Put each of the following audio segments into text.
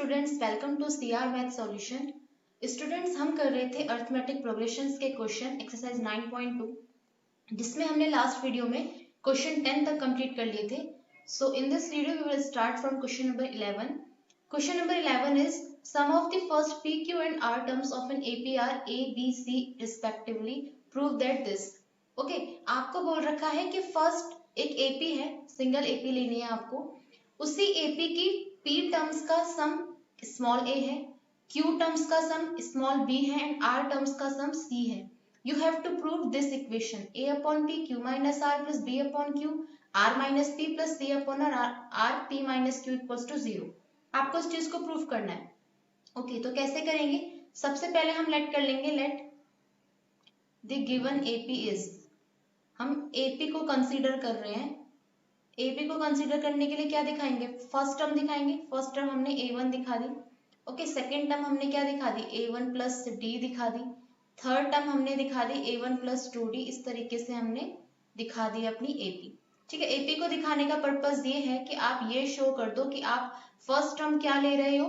Students, welcome to CR math solution. Students, हम कर रहे थे अर्थमेटिक प्रोग्रेशंस के क्वेश्चन एक्सरसाइज 9.2, जिसमें हमने लास्ट वीडियो में क्वेश्चन 10 तक कंप्लीट कर लिए थे। So in this video we will start from question number 11। Question number 11 is sum of the first P Q and R terms of an AP are A B C respectively, prove that this. Okay, आपको बोल रखा है कि first एक AP है, single AP लेनी है आपको, उसी एपी की P टर्म्स का सम स्मॉल a है, Q टर्म्स का सम स्मॉल b है एंड R टर्म्स का सम c है। You have to prove this equation a upon p q minus r plus b upon q r minus p plus c upon r p minus q equals to 0। आपको इस चीज को prove करना है। Okay, तो कैसे करेंगे? सबसे पहले हम लेट कर लेंगे, let the given AP is, हम AP को कंसीडर कर रहे हैं। AP को कंसीडर करने के लिए क्या दिखाएंगे? फर्स्ट टर्म दिखाएंगे। फर्स्ट टर्म हमने A1 दिखा दी। ओके, सेकेंड टर्म हमने क्या दिखा दी? A1 प्लस D दिखा दी। थर्ड टर्म हमने दिखा दी A1 प्लस 2D। इस तरीके से हमने दिखा दी अपनी AP। ठीक है, AP को दिखाने का पर्पस ये है कि आप ये शो कर दो कि आप फर्स्ट टर्म क्या ले रहे हो,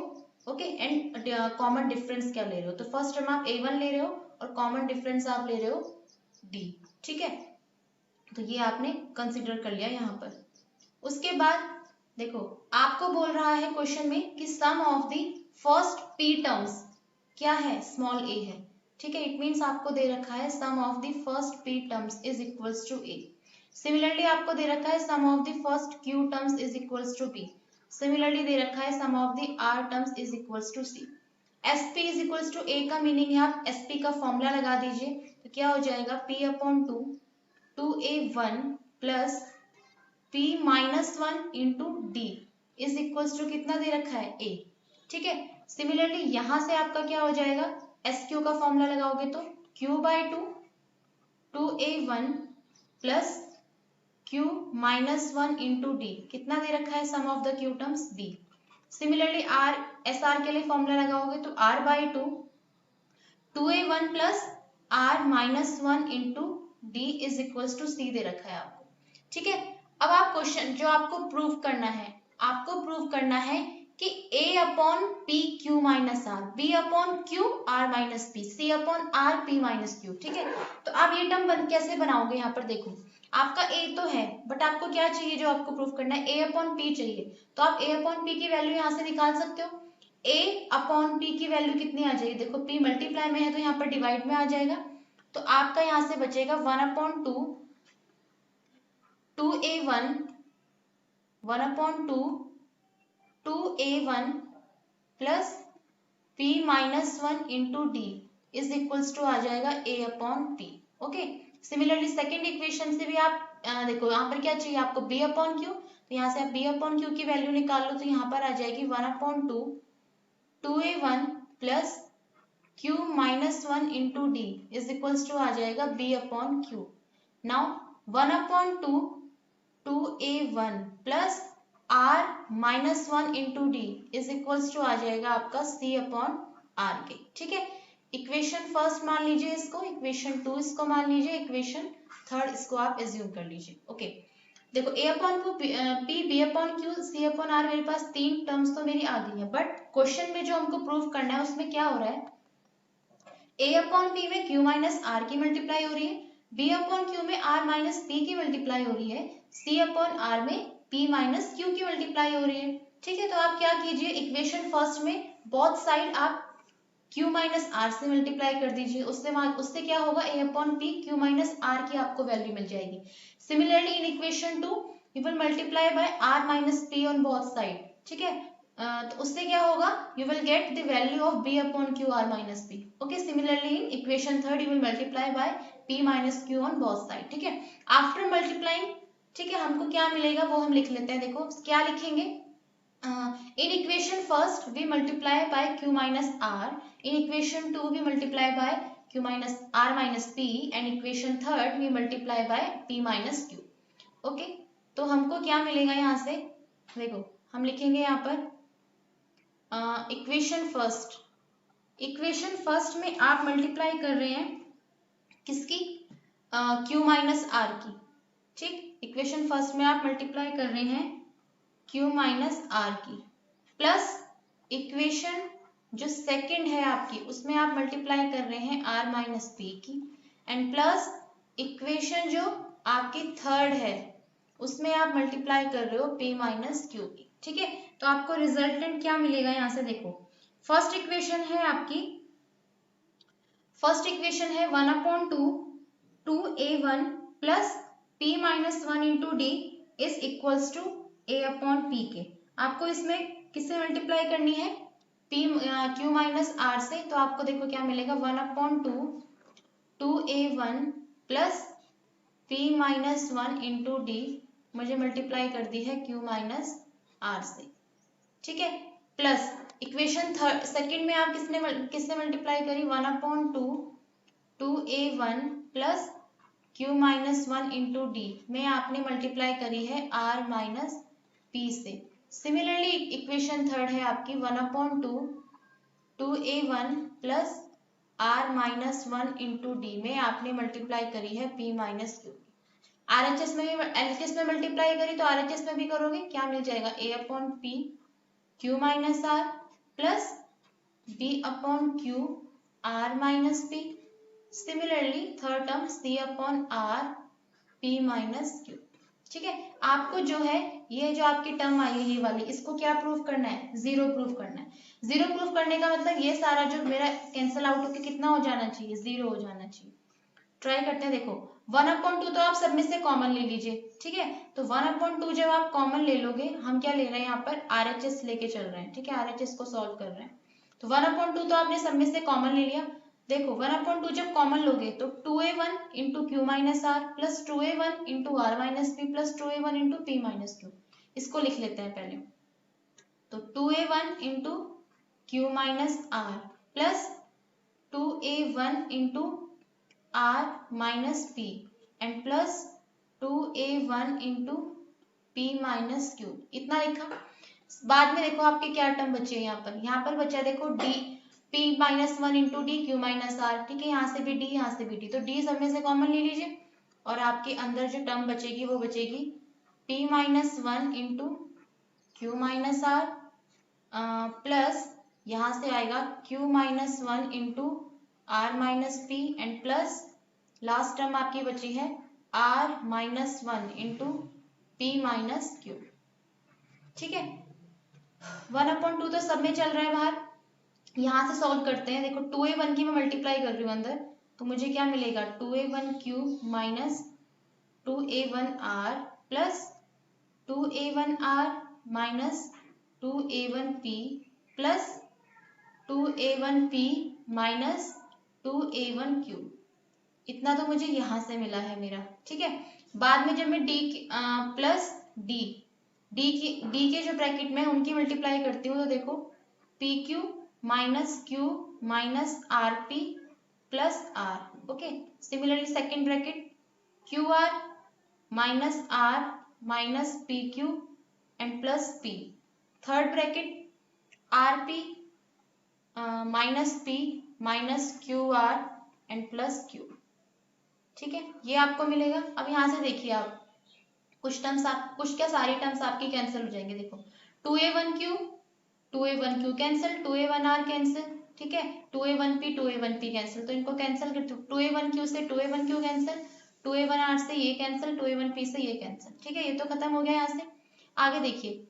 ओके, एंड कॉमन डिफरेंस क्या ले रहे हो। तो फर्स्ट टर्म आप A1 ले रहे हो और कॉमन डिफरेंस आप ले रहे हो D। ठीक है, तो ये आपने कंसिडर कर लिया यहाँ पर। उसके बाद देखो, आपको बोल रहा है क्वेश्चन में कि sum of the first P terms क्या है? स्मॉल a है। ठीक है, इट मींस आपको दे रखा है sum of the first P terms is equals to a। Similarly आपको दे रखा है sum of the first q terms is equals to b। Similarly दे रखा है sum of the r terms is equals to c। sp is equals to a का meaning है आप sp का फॉर्मूला लगा दीजिए, तो क्या हो जाएगा? p upon 2a1 plus P minus 1 into D is equals to कितना दे रखा है? A। ठीक है, सिमिलरली यहां से आपका क्या हो जाएगा? SQ का फॉर्मूला लगाओगे तो Q by 2a1 plus Q minus 1 into D, कितना दे रखा है? Sum of the Q terms B। Similarly SR के लिए फॉर्मूला लगाओगे तो R by 2a1 plus R minus 1 into D is equals to C दे रखा है आपको। ठीक है, अब आप क्वेश्चन जो आपको प्रूव करना है, आपको प्रूव करना है कि A upon p q minus r, B upon q r minus p, C upon r p minus q. ठीक है, तो आप ये टर्म कैसे बनाओगे? यहाँ पर देखो, आपका A तो है, बट आपको क्या चाहिए? जो आपको प्रूव करना है A अपॉन पी चाहिए, तो आप A अपॉन पी की वैल्यू यहाँ से निकाल सकते हो। A अपॉन पी की वैल्यू कितनी आ जाएगी? देखो, P मल्टीप्लाई में है तो यहाँ पर डिवाइड में आ जाएगा, तो आपका यहाँ से बचेगा 1 upon 2a1 1 upon 2a1 plus p minus 1 into D is equals to आ जाएगा a upon T. Okay, similarly second equation से भी आप देखो, यहाँ पर क्या चाहिए आपको? b अपॉन क्यू, तो यहाँ से आप b अपॉन क्यू की वैल्यू निकाल लो, तो यहाँ पर आ जाएगी 1 upon 2a1 plus q minus 1 into D is equals to आ जाएगा b upon Q. Now 1 upon 2a1 plus r minus 1 into D is equals to आ जाएगा आपका c अपॉन r के। ठीक है, इक्वेशन फर्स्ट मान लीजिए इसको, इक्वेशन 2 इसको मान लीजिए, इक्वेशन थर्ड इसको आप एज्यूम कर लीजिए। ओके, देखो a upon p, b upon q, c upon r, मेरे पास तीन टर्म्स तो मेरी आ गई है, बट क्वेश्चन में जो हमको प्रूव करना है उसमें क्या हो रहा है? a अपॉन p में q माइनस r की मल्टीप्लाई हो रही है, b अपॉन q में r माइनस p की मल्टीप्लाई हो रही है, c अपॉन r में p माइनस q की मल्टीप्लाई हो रही है। ठीक है, तो आप क्या कीजिए, इक्वेशन फर्स्ट में बोथ साइड आप q माइनस r से मल्टीप्लाई कर दीजिए, उससे क्या होगा? a upon p q minus r की आपको वैल्यू मिल जाएगी। Similarly in equation 2 you will multiply by r minus p on both side. ठीक है, तो उससे क्या होगा? You will get the value of b upon q r minus p। Okay, similarly in equation third you will multiply by p minus q on both side. ठीक है, after multiplying, ठीक है, हमको क्या मिलेगा वो हम लिख लेते हैं। देखो क्या लिखेंगे? In equation first we multiply by q minus r, in equation 2 we multiply by q minus r minus p, and equation third we multiply by p minus q। Okay, तो हमको क्या मिलेगा यहाँ से? देखो हम लिखेंगे यहाँ पर इक्वेशन फर्स्ट में आप मल्टीप्लाई कर रहे हैं किसकी? q माइनस r की। ठीक, इक्वेशन फर्स्ट में आप मल्टीप्लाई कर रहे हैं q माइनस r की, प्लस इक्वेशन जो सेकंड है आपकी उसमें आप मल्टीप्लाई कर रहे हैं r माइनस पी की, एंड प्लस इक्वेशन जो आपकी थर्ड है उसमें आप मल्टीप्लाई कर रहे हो p माइनस क्यू की। ठीक है, तो आपको रिजल्टेंट क्या मिलेगा यहाँ से देखो। फर्स्ट इक्वेशन है आपकी, फर्स्ट इक्वेशन है 1/2 2a1 plus p minus 1 into D is equals to a upon p के। आपको इसमें किससे मल्टीप्लाई करनी है, p q माइनस r से। तो आपको देखो क्या मिलेगा, 1/2 2a1 plus p minus 1 into D मुझे मल्टीप्लाई कर दी है q माइनस r से। ठीक है, प्लस इक्वेशन थर्ड सेकंड में आप किससे मल्टीप्लाई करी, 1/2 2a1 plus q minus 1 into D में आपने मल्टीप्लाई करी है r माइनस p से। सिमिलरली इक्वेशन थर्ड है आपकी 1/2 2a1 plus r minus 1 into D में आपने मल्टीप्लाई करी है p माइनस q। RHS में भी LHS में मल्टीप्लाई करी तो RHS में भी करोगे, क्या मिल जाएगा, a upon p q minus r plus b upon q r minus p। Similarly third term c upon r p minus q। ठीक है, आपको जो है ये जो आपकी टर्म आई है ये वाली, इसको क्या प्रूव करना है, जीरो प्रूव करना है। जीरो प्रूव करने का मतलब ये सारा जो मेरा कैंसिल आउट होकर कितना हो जाना चाहिए, जीरो हो जाना चाहिए। ट्राई करते हैं, देखो 1/2 तो आप सब में से कॉमन ले लीजिए। ठीक है, तो 1/2 जब आप कॉमन ले लोगे, हम क्या ले रहे हैं यहाँ पर RHS लेके चल रहे हैं। ठीक है, RHS को सॉल्व कर रहे हैं, तो 1/2 तो आपने सब में से कॉमन ले लिया। देखो 1/2 जब कॉमन लोगे तो 2a1 into q minus r plus 2a1 into r minus p plus 2a1 into p minus q. इसको लिख लेते हैं पहले, तो 2a1 into q minus r plus 2a1 into r minus p and plus 2a1 into p minus q। इतना लिखा। बाद में देखो आपके क्या टर्म बचे हैं, यहाँ पर बचा देखो d p minus 1 into d q minus r. ठीक है, यहाँ से भी d यहाँ से भी d, तो d सब में से कॉमन ले लीजिए और आपके अंदर जो टर्म बचेगी वो बचेगी p minus 1 into q minus r plus यहाँ से आएगा q minus 1 into r minus p and plus last term आपकी बची है r minus 1 into p minus q. ठीक है, 1/2 तो सब में चल रहा है बाहर, यहाँ से सॉल्व करते हैं। देखो 2a1 की मैं मल्टीप्लाई कर रही हूँ अंदर, तो मुझे क्या मिलेगा, 2a1 Q minus 2a1r plus 2a1r minus 2a1p plus 2a1p minus 2a1q। इतना तो मुझे यहाँ से मिला है मेरा। ठीक है, बाद में जब मैं d प्लस डी के जो ब्रैकेट में उनकी मल्टीप्लाई करती हूँ, तो देखो p q minus q minus r p plus r. Okay, similarly second bracket q r minus r minus p Q and plus p. Third bracket r p minus p minus q r and plus q. ठीक है, ये आपको मिलेगा। अब यहाँ से देखिए आप कुछ टर्म्स, आप कुछ क्या सारी टर्म्स आपकी कैंसिल हो जाएंगे। देखो 2a1q कैंसिल, 2a1r कैंसिल। ठीक है, 2a1p कैंसिल, तो इनको कैंसिल करते हो। 2a1q से 2a1q कैंसिल, 2a1r से ये कैंसिल, 2a1p से ये कैंसिल। ठीक है, ये तो खत्म हो गया यहाँ से। आगे देखिए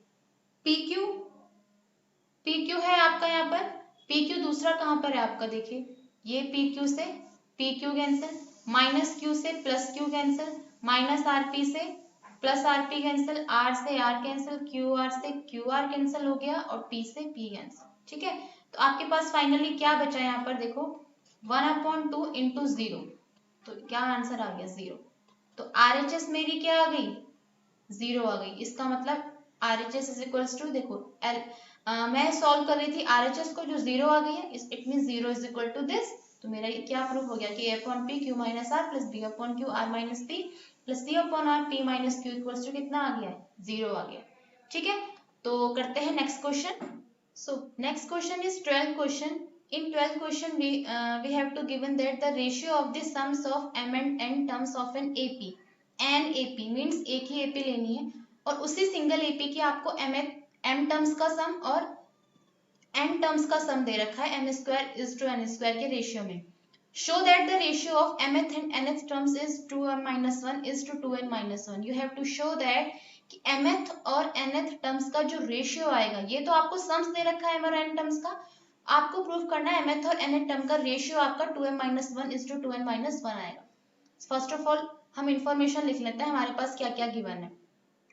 pq है आपका यहाँ पर, pq दूसरा कहाँ पर है आपका, देखिए ये pq से pq कैंसिल, माइनस q से plus q cancel, minus rp से प्लस rp कैंसिल, r से r कैंसिल, qr से qr कैंसिल हो गया और p से p कैंसिल। ठीक है, तो आपके पास फाइनली क्या बचा है यहाँ पर, देखो 1/2 इंटू 0, तो क्या आंसर आ गया 0। तो RHS मेरी क्या आ गई, 0 आ गई। इसका मतलब RHS इज इक्वल्स टू, देखो मैं सॉल्व कर रही थी RHS को, जो 0 आ गई है, it mean 0 is equal to this. तो मेरा ये क्या प्रूफ हो गया कि a upon p q minus r plus b upon q r minus p plus c upon r p minus q equals to कितना आ गया है, 0 आ गया। ठीक है, तो करते हैं next question. So next question is 12th question. In 12th question we have to given that the ratio of the sums of m and n terms of an AP. An AP means एक ही AP लेनी है और उसी single AP की आपको m terms का सम और n terms का सम दे रखा है m square is to n square के रेशियो में। Show that the ratio of mth and nth terms is 2m minus 1 is to 2n minus 1. You have to show that कि mth और nth terms का जो ratio आएगा, ये तो आपको सम्स दे रखा है m और n टर्म्स का, आपको प्रूव करना है mth और nth टर्म का रेशियो आपका 2m minus 1 is to 2n minus 1 आएगा। फर्स्ट ऑफ ऑल हम इंफॉर्मेशन लिख लेते हैं हमारे पास क्या क्या गिवन है।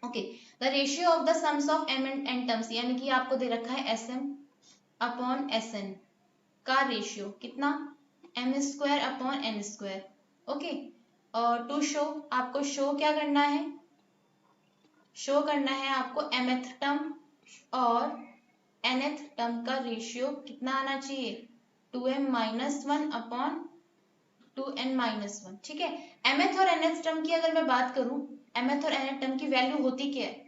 Okay, the ratio of the sums of m and n terms, यानी कि आपको दे रखा है sm अपॉन sn का रेशियो कितना, m square upon n square. Okay, और टू शो, आपको शो क्या करना है, शो करना है आपको mth टर्म और nth टर्म का रेशियो कितना आना चाहिए, 2m minus 1 upon 2n minus 1। ठीक है, mth और nth टर्म की अगर मैं बात करूं, mth और nth टर्म की वैल्यू होती क्या है,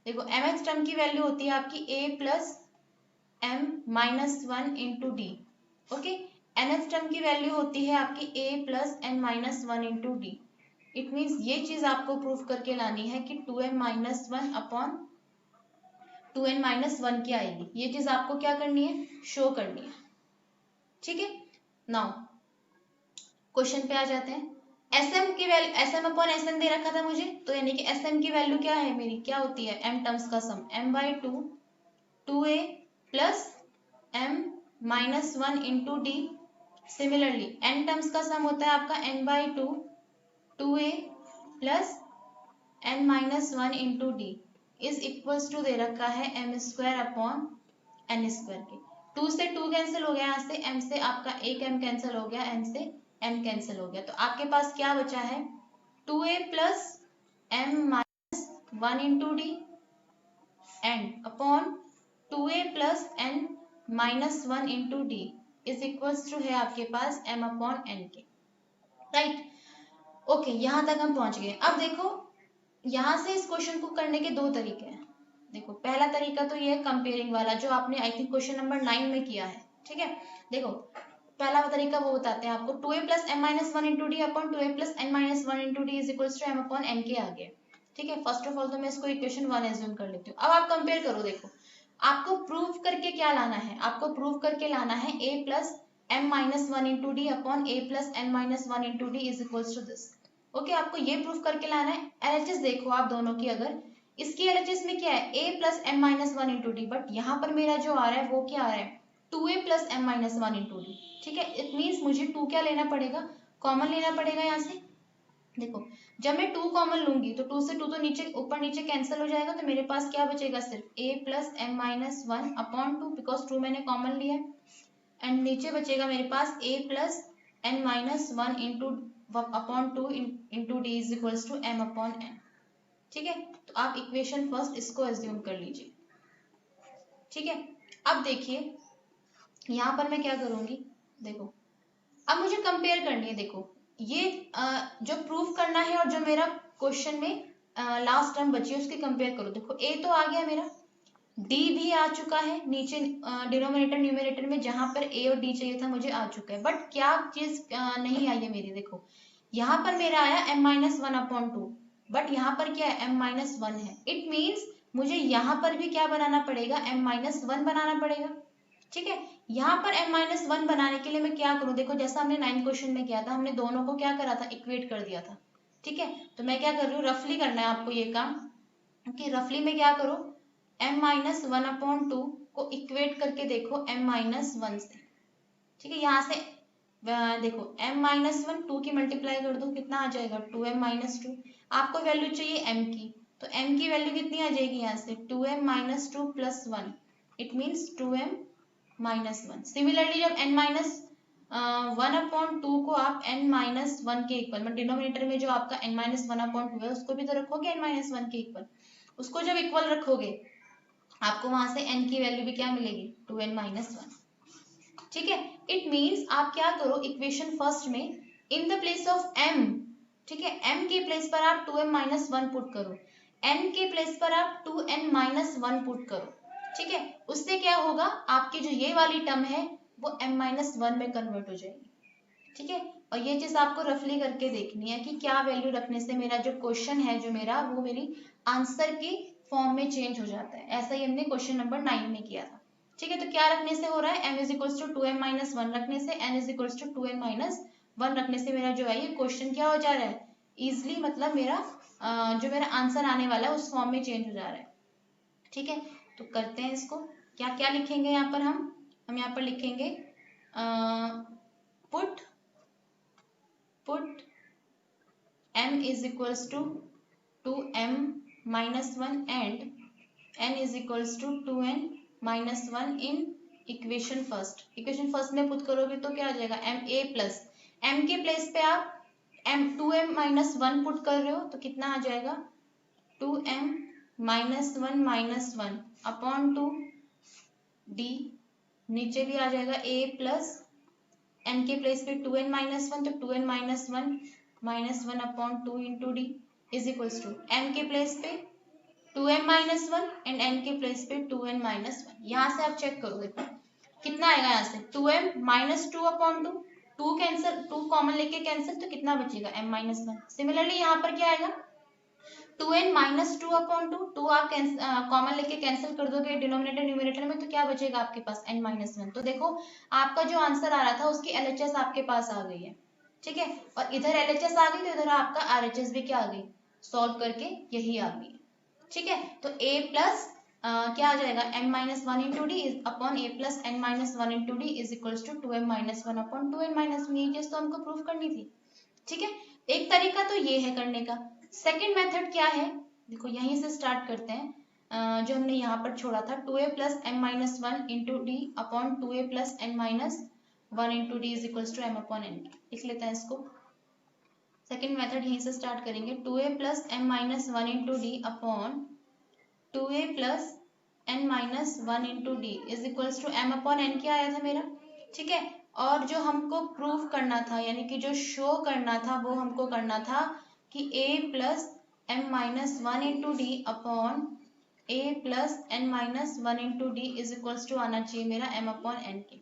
देखो mth टर्म की वैल्यू होती है आपकी a plus m minus 1 into D. Okay, nth term की वैल्यू होती है आपकी a plus n minus 1 into D. It means ये चीज आपको प्रूफ करके लानी है कि 2m minus 1 upon 2n minus 1 की आएगी, ये चीज आपको क्या करनी है, शो करनी है। ठीक है, नाउ क्वेश्चन पे आ जाते हैं। sm की वैल्यू, sm अपॉन sn दे रखा था मुझे, तो यानी कि sm की वैल्यू क्या है मेरी, क्या होती है, m टर्म्स का sum m by 2 2a plus m minus 1 into D. Similarly n terms का सम होता है आपका n by 2 2a plus n minus 1 into D is equals to दे रखा है m square upon n square के। 2 से 2 कैंसिल हो गया, यहाँ से m से आपका एक m कैंसिल हो गया, n से m कैंसिल हो गया, तो आपके पास क्या बचा है 2a plus m minus 1 into d and upon 2a plus n minus 1 into D is equals to है आपके पास m अपॉन n के। राइट, ओके, यहां तक हम पहुंच गए। अब देखो यहां से इस क्वेश्चन को करने के दो तरीके हैं। देखो पहला तरीका तो ये है कंपेयरिंग वाला, जो आपने आई थिंक क्वेश्चन नंबर 9 में किया है। ठीक है, देखो पहला तरीका वो बताते हैं आपको 2a plus m minus 1 into d upon 2a plus n minus 1 into D is equals to m upon n के आगे। ठीक है, फर्स्ट ऑफ ऑल तो मैं इसको इक्वेशन 1 एज्यूम कर लेती हूँ। अब आप कंपेयर करो, देखो आपको प्रूव करके क्या लाना है, आपको प्रूव करके लाना है a plus m minus 1 into d upon a plus n minus 1 into D is equals to this. Okay, आपको ये प्रूफ करके लाना है। एलएचएस देखो आप दोनों की, अगर इसकी एलएचएस में क्या है a plus m minus 1 into D, but यहाँ पर मेरा जो आ रहा है वो क्या आ रहा है 2a plus m minus 1 into D. ठीक है, इट मीन्स मुझे 2 क्या लेना पड़ेगा, कॉमन लेना पड़ेगा यहाँ से। देखो जब मैं 2 कॉमन लूंगी तो 2 से 2 तो नीचे ऊपर नीचे कैंसिल हो जाएगा, तो मेरे पास क्या बचेगा सिर्फ a plus m minus 1 upon 2, because 2 मैंने कॉमन लिया है, एंड नीचे बचेगा मेरे पास a plus n minus 1 into upon 2 into D is equals to m upon n। ठीक है, तो आप इक्वेशन फर्स्ट इसको एज्यूम कर लीजिए। ठीक है, अब देखिए यहाँ पर मैं क्या करूंगी, देखो अब मुझे कंपेयर करनी है। देखो ये जो प्रूफ करना है और जो मेरा क्वेश्चन में लास्ट टर्म बची है उसकी कंपेयर करो। देखो a तो आ गया मेरा, d भी आ चुका है नीचे डिनोमिनेटर न्यूमरेटर में, जहां पर a और d चाहिए था मुझे आ चुका है, बट क्या चीज नहीं आई है मेरी, देखो यहाँ पर मेरा आया m माइनस 1 अपॉन 2, बट यहाँ पर क्या है m माइनस 1 है। इट मीन्स मुझे यहाँ पर भी क्या बनाना पड़ेगा, m माइनस 1 बनाना पड़ेगा। ठीक है, यहाँ पर m माइनस 1 बनाने के लिए मैं क्या करूँ, देखो जैसा हमने 9th क्वेश्चन में किया था, हमने दोनों को क्या करा था, इक्वेट कर दिया था। ठीक है, तो मैं क्या कर रही हूँ, रफली करना है आपको ये काम, कि रफली में क्या करो m माइनस 1 अपॉन 2 को इक्वेट करके देखो m माइनस 1 से। ठीक है, यहाँ से देखो m माइनस 1 2 की मल्टीप्लाई कर दो, कितना आ जाएगा 2m माइनस 2। आपको वैल्यू चाहिए m की, तो m की वैल्यू कितनी आ जाएगी यहाँ से 2m minus 2 plus 1, it means 2m minus 1। Similarly जब n माइनस 1 अपॉन 2 को आप n माइनस 1 के इक्वल, मतलब डिनोमिनेटर में जो आपका n माइनस 1 अपॉन 2 है उसको भी तो रखोगे n माइनस 1 के इक्वल, उसको जब इक्वल रखोगे आपको वहां से n की वैल्यू भी क्या मिलेगी 2n माइनस 1। ठीक है, इट मीन्स आप क्या करो इक्वेशन फर्स्ट में in the place of m, ठीक है m के प्लेस पर आप 2m माइनस 1 पुट करो, n के प्लेस पर आप 2n माइनस 1 पुट करो। ठीक है, उससे क्या होगा आपकी जो ये वाली टर्म है वो m माइनस 1 में कन्वर्ट हो जाएगी। ठीक है, और ये चीज आपको रफली करके देखनी है कि क्या वैल्यू रखने से मेरा जो क्वेश्चन है जो मेरा वो मेरी आंसर की फॉर्म में चेंज हो जाता है। ऐसा ही हमने क्वेश्चन नंबर 9 में किया था। ठीक है, तो क्या रखने से हो रहा है, m is equals to 2m minus 1 रखने से, n is equals to 2n minus 1 रखने से मेरा जो है ये क्वेश्चन क्या हो जा रहा है, इजिली मतलब मेरा जो मेरा आंसर आने वाला है उस फॉर्म में चेंज हो जा रहा है। ठीक है, तो करते हैं इसको, क्या क्या लिखेंगे यहाँ पर हम यहाँ पर लिखेंगे put m is equals to 2m minus 1 and n is equals to 2n minus 1 in equation first में पुट करोगे तो क्या आ जाएगा, m a प्लस m के प्लेस पे आप m माइनस 1 पुट कर रहे हो तो कितना आ जाएगा 2m माइनस 1 अपॉन 2 d, नीचे भी आ जाएगा a प्लस n के प्लेस पे 2n माइनस 1 तो 2n minus 1 upon 2 into D is equals to m के प्लेस पे 2m माइनस 1 एंड n के प्लेस पे 2n माइनस 1। यहाँ से आप चेक करो देखो कितना आएगा, यहाँ से 2m minus 2 upon 2 cancel, 2 common लेके कैंसिल तो कितना बचेगा m माइनस 1। सिमिलरली यहाँ पर क्या आएगा 2n माइनस 2 अपॉन 2 आप कॉमन लेके कैंसिल कर दोगे डिनोमिनेटर न्यूमरेटर में तो क्या बचेगा आपके पास n माइनस 1। तो देखो आपका जो आंसर आ रहा था उसकी LHS आपके पास आ गई है। ठीक है, और इधर LHS आ गई तो इधर आपका RHS भी क्या आ गई, सॉल्व करके यही आ गई। ठीक है, तो a प्लस क्या आ जाएगा m minus 1 into d upon a plus n minus 1 into D is equals to 2m minus 1 upon 2n minus 1। ये चीज तो हमको प्रूफ करनी थी। ठीक है, एक तरीका तो ये है करने का। सेकेंड मेथड क्या है, देखो यहीं से स्टार्ट करते हैं जो हमने यहाँ पर छोड़ा था 2a plus m minus 1 into d upon 2a plus n minus 1 into D is equals to m upon n। लिख लेते हैं इसको, सेकेंड मेथड यहीं से स्टार्ट करेंगे 2a plus m minus 1 into d upon 2a plus n minus 1 into D is equals to m upon n। क्या आया था मेरा, ठीक है, और जो हमको प्रूव करना था यानी कि जो शो करना था वो हमको करना था कि a plus m minus 1 into d upon a plus n minus 1 into D is equals to आना चाहिए मेरा m अपॉन n के,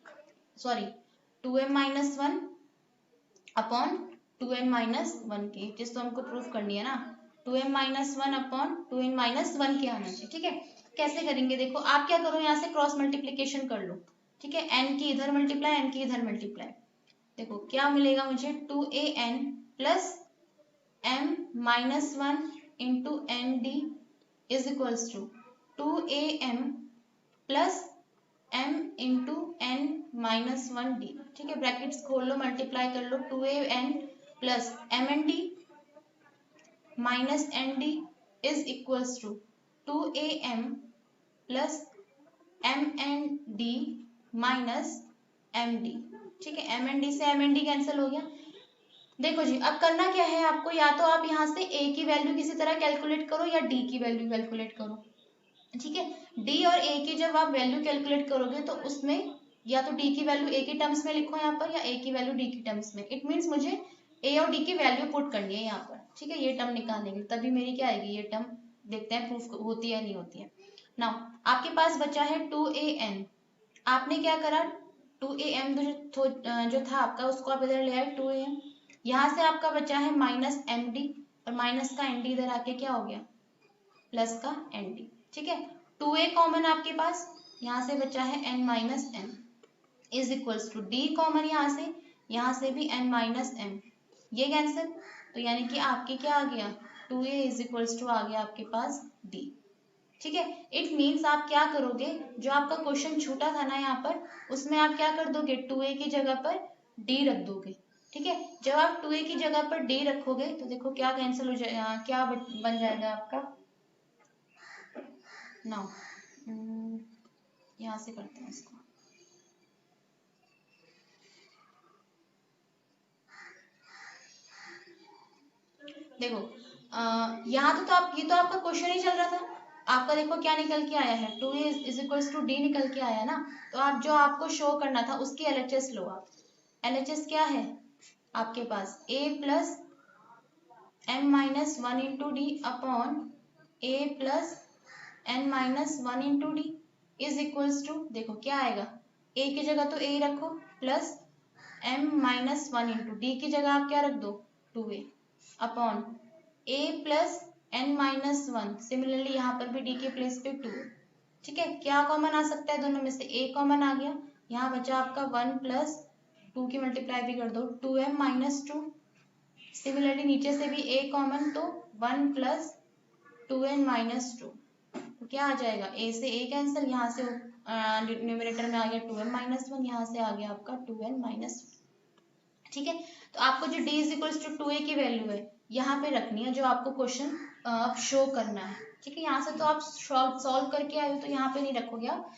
sorry 2m minus 1 upon 2n minus 1 की चीज तो हमको प्रूफ करनी है ना, 2m minus 1 upon 2n minus 1 के आना चाहिए। ठीक है, कैसे करेंगे देखो आप क्या करो यहाँ से क्रॉस मल्टीप्लीकेशन कर लो। ठीक है, n की इधर मल्टीप्लाई n की इधर मल्टीप्लाई, देखो क्या मिलेगा मुझे 2an plus m minus 1 into n d is equals to 2am plus m into n minus 1 d. ठीक है, ब्रैकेट्स खोल लो मल्टीप्लाई कर लो 2an plus m n d minus n d is equals to 2am plus m n d minus m d. ठीक है, m n d से m n d cancel हो गया। देखो जी अब करना क्या है आपको, या तो आप यहाँ से a की वैल्यू किसी तरह कैलकुलेट करो या d की वैल्यू कैलकुलेट करो। ठीक है, d और a की जब आप वैल्यू कैलकुलेट करोगे तो उसमें या तो d की वैल्यू a की टर्म्स में लिखो यहाँ पर या a की वैल्यू d की टर्म्स में। इट मीन्स मुझे a और d की वैल्यू पुट करनी है यहाँ पर। ठीक है, ये टर्म निकालने के लिए तभी मेरी क्या आएगी ये टर्म, देखते हैं प्रूफ होती है नहीं होती है। नाउ आपके पास बचा है 2an, आपने क्या करा 2am जो था आपका उसको आप इधर ले आए 2am, यहाँ से आपका बचा है माइनस एम डी और माइनस का एन डी इधर आके क्या हो गया प्लस का एन डी। ठीक है, 2a कॉमन आपके पास, यहाँ से बचा है n minus m is equals to d common यहाँ से भी n माइनस m, ये कैंसिल, तो यानी कि आपके क्या आ गया 2a इज इक्वल्स टू आ गया आपके पास d। ठीक है, इट मीन्स आप क्या करोगे जो आपका क्वेश्चन छूटा था ना यहाँ पर उसमें आप क्या कर दोगे 2a की जगह पर d रख दोगे। ठीक है, जब आप 2a की जगह पर d रखोगे तो देखो क्या कैंसिल हो जाएगा, क्या बन जाएगा आपका, नाउ यहाँ से करते हैं इसको, देखो यहाँ तो आप ये तो आपका क्वेश्चन ही चल रहा था, आपका देखो क्या निकल के आया है 2a is equals to d निकल के आया ना, तो आप जो आपको शो करना था उसकी LHS लो आप। LHS क्या है आपके पास a plus m minus 1 into d upon a plus n minus 1 into D is equals to, देखो क्या आएगा a की जगह तो a रखो plus m minus 1 into D की जगह आप क्या रख दो 2a upon a plus n minus 1, similarly यहाँ पर भी d के प्लेस पे 2। ठीक है, क्या कॉमन आ सकता है दोनों में से? a कॉमन आ गया, यहाँ बचा आपका 1 प्लस 2 की मल्टीप्लाई भी कर दो 2m माइनस 2। सिमिलरली नीचे से भी a कॉमन, तो 1 प्लस 2n माइनस 2, तो क्या आ जाएगा? a से a कैंसिल, यहाँ से न्यूमरेटर में आ गया 2m माइनस 1, यहाँ से आ गया आपका 2n माइनस 1। ठीक है, तो आपको जो d is equals to 2a की वैल्यू है यहाँ पे रखनी है, जो आपको क्वेश्चन शो करना है। ठीक है, यहाँ से तो आप सॉल्व करके आए हो, तो यहाँ पे नहीं रखोगे आप,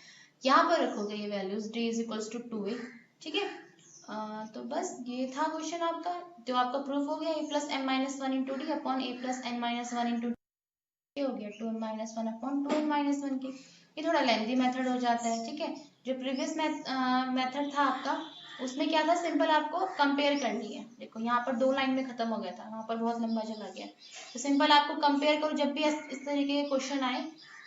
यहाँ पर रखोगे ये values d is equals to 2a। ठीक है, तो बस ये था क्वेश्चन आपका, जो आपका प्रूफ हो गया a plus m minus 1 into d upon a plus n minus 1 into हो गया 2m minus 1 upon 2n minus 1 की। ये थोड़ा लेंथी मेथड हो जाता है। ठीक है, जो प्रीवियस मेथड था आपका, उसमें क्या था, सिंपल आपको कंपेयर करनी है। देखो यहाँ पर 2 लाइन में खत्म हो गया था, यहाँ पर बहुत लंबा चला गया, तो सिंपल आपको कंपेयर करो, जब भी इस तरीके के क्वेश्चन आए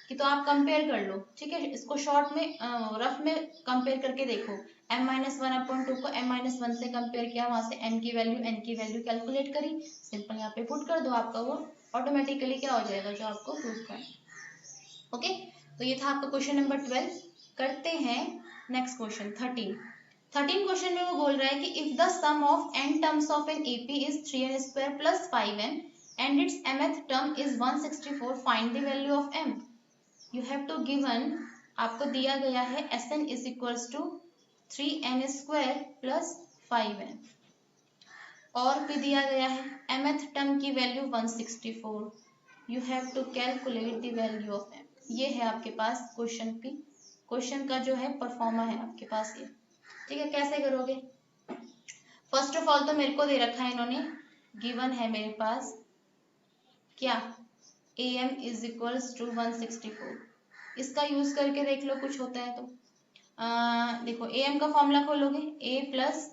कि तो आप कंपेयर कर लो। ठीक है, इसको शॉर्ट में रफ में कंपेयर करके देखो, m माइनस 1 अपॉन 2 को m माइनस 1 से कंपेयर किया, वहां से m की वैल्यू n की वैल्यू कैलकुलेट करी, सिंपल यहाँ पे पुट कर दो, आपका वो ऑटोमेटिकली क्या हो जाएगा, जो आपको प्रूफ करना। ओके, तो ये था आपका क्वेश्चन नंबर 12। करते हैं नेक्स्ट क्वेश्चन 13 क्वेश्चन में वो बोल रहा है कि if the sum of n terms of an AP is 3n square plus 5n and its mth term is 164, find the value of m। You have to given, आपको दिया गया है Sn is equals to 3n square plus 5n, और भी दिया गया है mth term की value 164। You have to calculate the value of m। ये है आपके पास क्वेश्चन का जो है परफॉर्मा है आपके पास ये। ठीक है, कैसे करोगे? फर्स्ट ऑफ ऑल तो मेरे को दे रखा है इन्होंने, गिवन है मेरे पास क्या, am इज इक्वल्स टू 164। इसका यूज करके देख लो कुछ होता है तो। देखो am का फॉर्मूला खोलोगे, a plus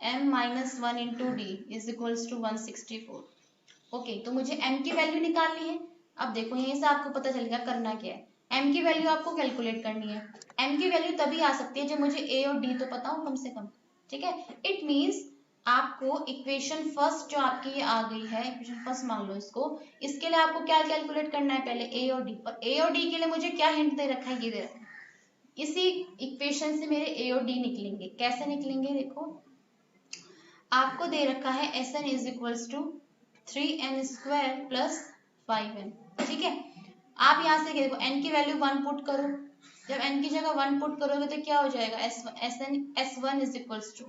m minus 1 into D is equals to 164। Okay, तो मुझे m की वैल्यू निकालनी है। अब देखो यहीं से आपको पता चल गया करना क्या है, m की वैल्यू आपको कैलकुलेट करनी है। m की वैल्यू तभी आ सकती है जब मुझे a और d तो पता हो कम से कम। ठीक है, इट मीन्स आपको इक्वेशन फर्स्ट जो आपकी ये आ गई है, इक्वेशन फर्स्ट मान लो इसको, इसके लिए आपको क्या कैलकुलेट करना है, पहले a और d। और a और d के लिए मुझे क्या हिंट दे रखा है, ये दे रखा है, इसी इक्वेशन से मेरे a और d निकलेंगे। कैसे निकलेंगे? देखो आपको दे रखा है Sn is equals to 3n square plus 5n। ठीक है, आप यहाँ से देखो n की वैल्यू 1 पुट करो, जब n की जगह 1 पुट करोगे तो क्या हो जाएगा, S1 is equals to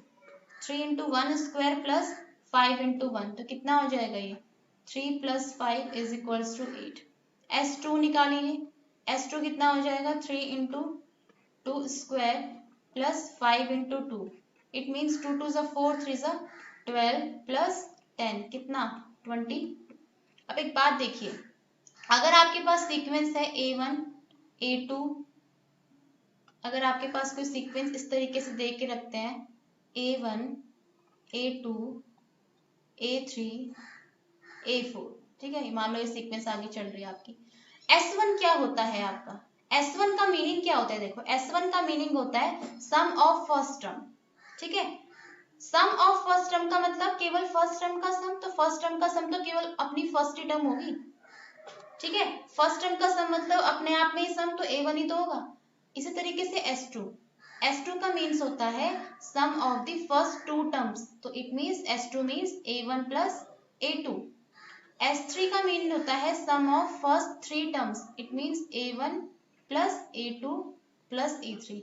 3 into 1 square plus 5 into 1, तो कितना हो जाएगा ये 3 plus 5 is equals to 8। S2 निकालिए, S2 कितना हो जाएगा 3 into 2 square plus 5 into 2, it means 2 2 4 3 12 plus 10 कितना 20। अब एक बात देखिए, अगर आपके पास सीक्वेंस है A1 A2, अगर आपके पास कोई सीक्वेंस इस तरीके से दे के रखते हैं A1 A2 A3 A4, ठीक है, मान लो ये सीक्वेंस आगे चल रही है आपकी। S1 क्या होता है आपका, S1 का मीनिंग क्या होता है? देखो S1 का मीनिंग होता है सम ऑफ फर्स्ट टर्म। ठीक है, सम ऑफ फर्स्ट टर्म का मतलब केवल फर्स्ट टर्म का सम, तो फर्स्ट टर्म का सम तो केवल अपनी फर्स्ट ही टर्म होगी। ठीक है, फर्स्ट टर्म का सम मतलब अपने आप में ही सम, तो A1 ही तो होगा। इसी तरीके से S2 का मीन्स होता है sum of the first 2 terms, तो it means S2 means A1 plus A2। S3 का मीनिंग होता है sum of first 3 terms, it means A1 plus A2 plus A3।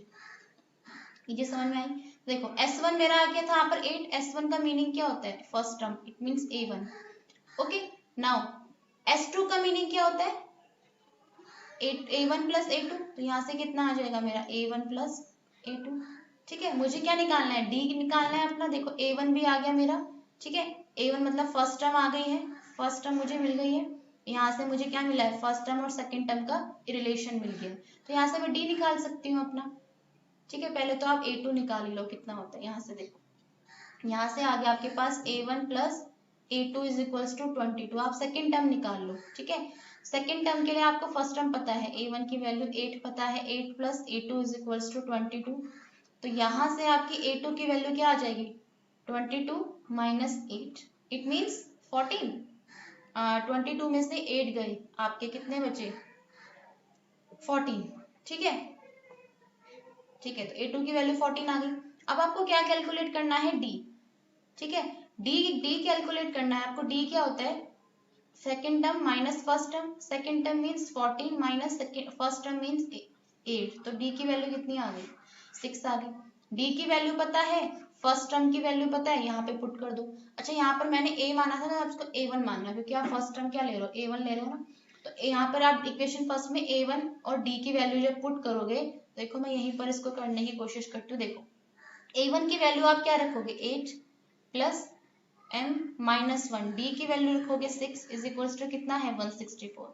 ये समझ में आई? देखो S1 मेरा आ गया था यहाँ पर 8, S1 का मीनिंग क्या होता है, first term, it means A1। Okay, now S2 का मीनिंग क्या होता है, A1 प्लस A2, तो यहाँ से कितना आ जाएगा मेरा A1 प्लस A2। ठीक है, मुझे क्या निकालना है, D निकालना है अपना। देखो A1 भी आ गया मेरा। ठीक है, A1 मतलब फर्स्ट टर्म आ गई है, फर्स्ट टर्म मुझे मिल गई है। यहाँ से मुझे क्या मिला है, फर्स्ट टर्म और सेकेंड टर्म का रिलेशन मिल गया, तो यहाँ से मैं D निकाल सकती हूँ अपना। ठीक है, पहले तो आप A2 निकाल ही लो कितना होता है। यहाँ से देखो, यहाँ से आ गया आपके पास A1 plus A2 is equals to 22। आप सेकेंड टर्म निकाल लो। ठीक है, सेकेंड टर्म के लिए आपको फर्स्ट टर्म पता है, A1 की वैल्यू 8 पता है, 8 plus A2 is equals to 22। तो यहाँ से आपकी A2 की वैल्यू क्या आ जाएगी, 22 माइनस 8, इट मीन्स 14। 22 में से 8 गए, आपके कितने बचे 14। ठीक है, ठीक है। तो A2 की वैल्यू 14 आ गई। अब आपको क्या कैलकुलेट करना है, D, ठीक है। डी कैलकुलेट करना है आपको। डी क्या होता है, second term minus first term. Second term means 14 minus first term means 8। तो डी की वैल्यू कितनी आ गई, 6 आ गई। डी की वैल्यू पता है, फर्स्ट टर्म की वैल्यू पता है, यहाँ पे पुट कर दो। अच्छा, यहाँ पर मैंने ए माना था ना, आप इसको A1 मानना, क्योंकि आप फर्स्ट टर्म क्या ले रहे हो, A1 ले रहे हो ना। तो यहाँ पर आप इक्वेशन फर्स्ट में A1 और डी की वैल्यू जब पुट करोगे, देखो मैं यहीं पर इसको करने की कोशिश करती हूँ। देखो A1 की वैल्यू आप क्या रखोगे, 8 प्लस m माइनस 1, डी की वैल्यू रखोगे 6 इज इक्वल्स टू कितना है, 164।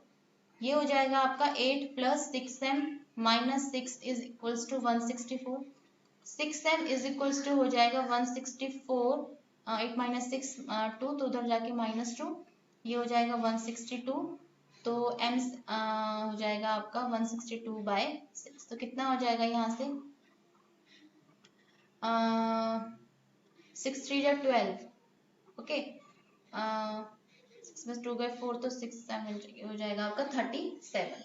ये हो जाएगा आपका 8 plus 6m minus 6 is equals to 164। 6m is equals to हो जाएगा 164, 8 माइनस 6 2, तो उधर जाके -2, ये हो जाएगा 162। तो m हो जाएगा आपका 162/6। तो कितना हो जाएगा यहाँ से, 6 3 12, ओके, 6 में 2/4, तो 6 7 हो जाएगा आपका 37।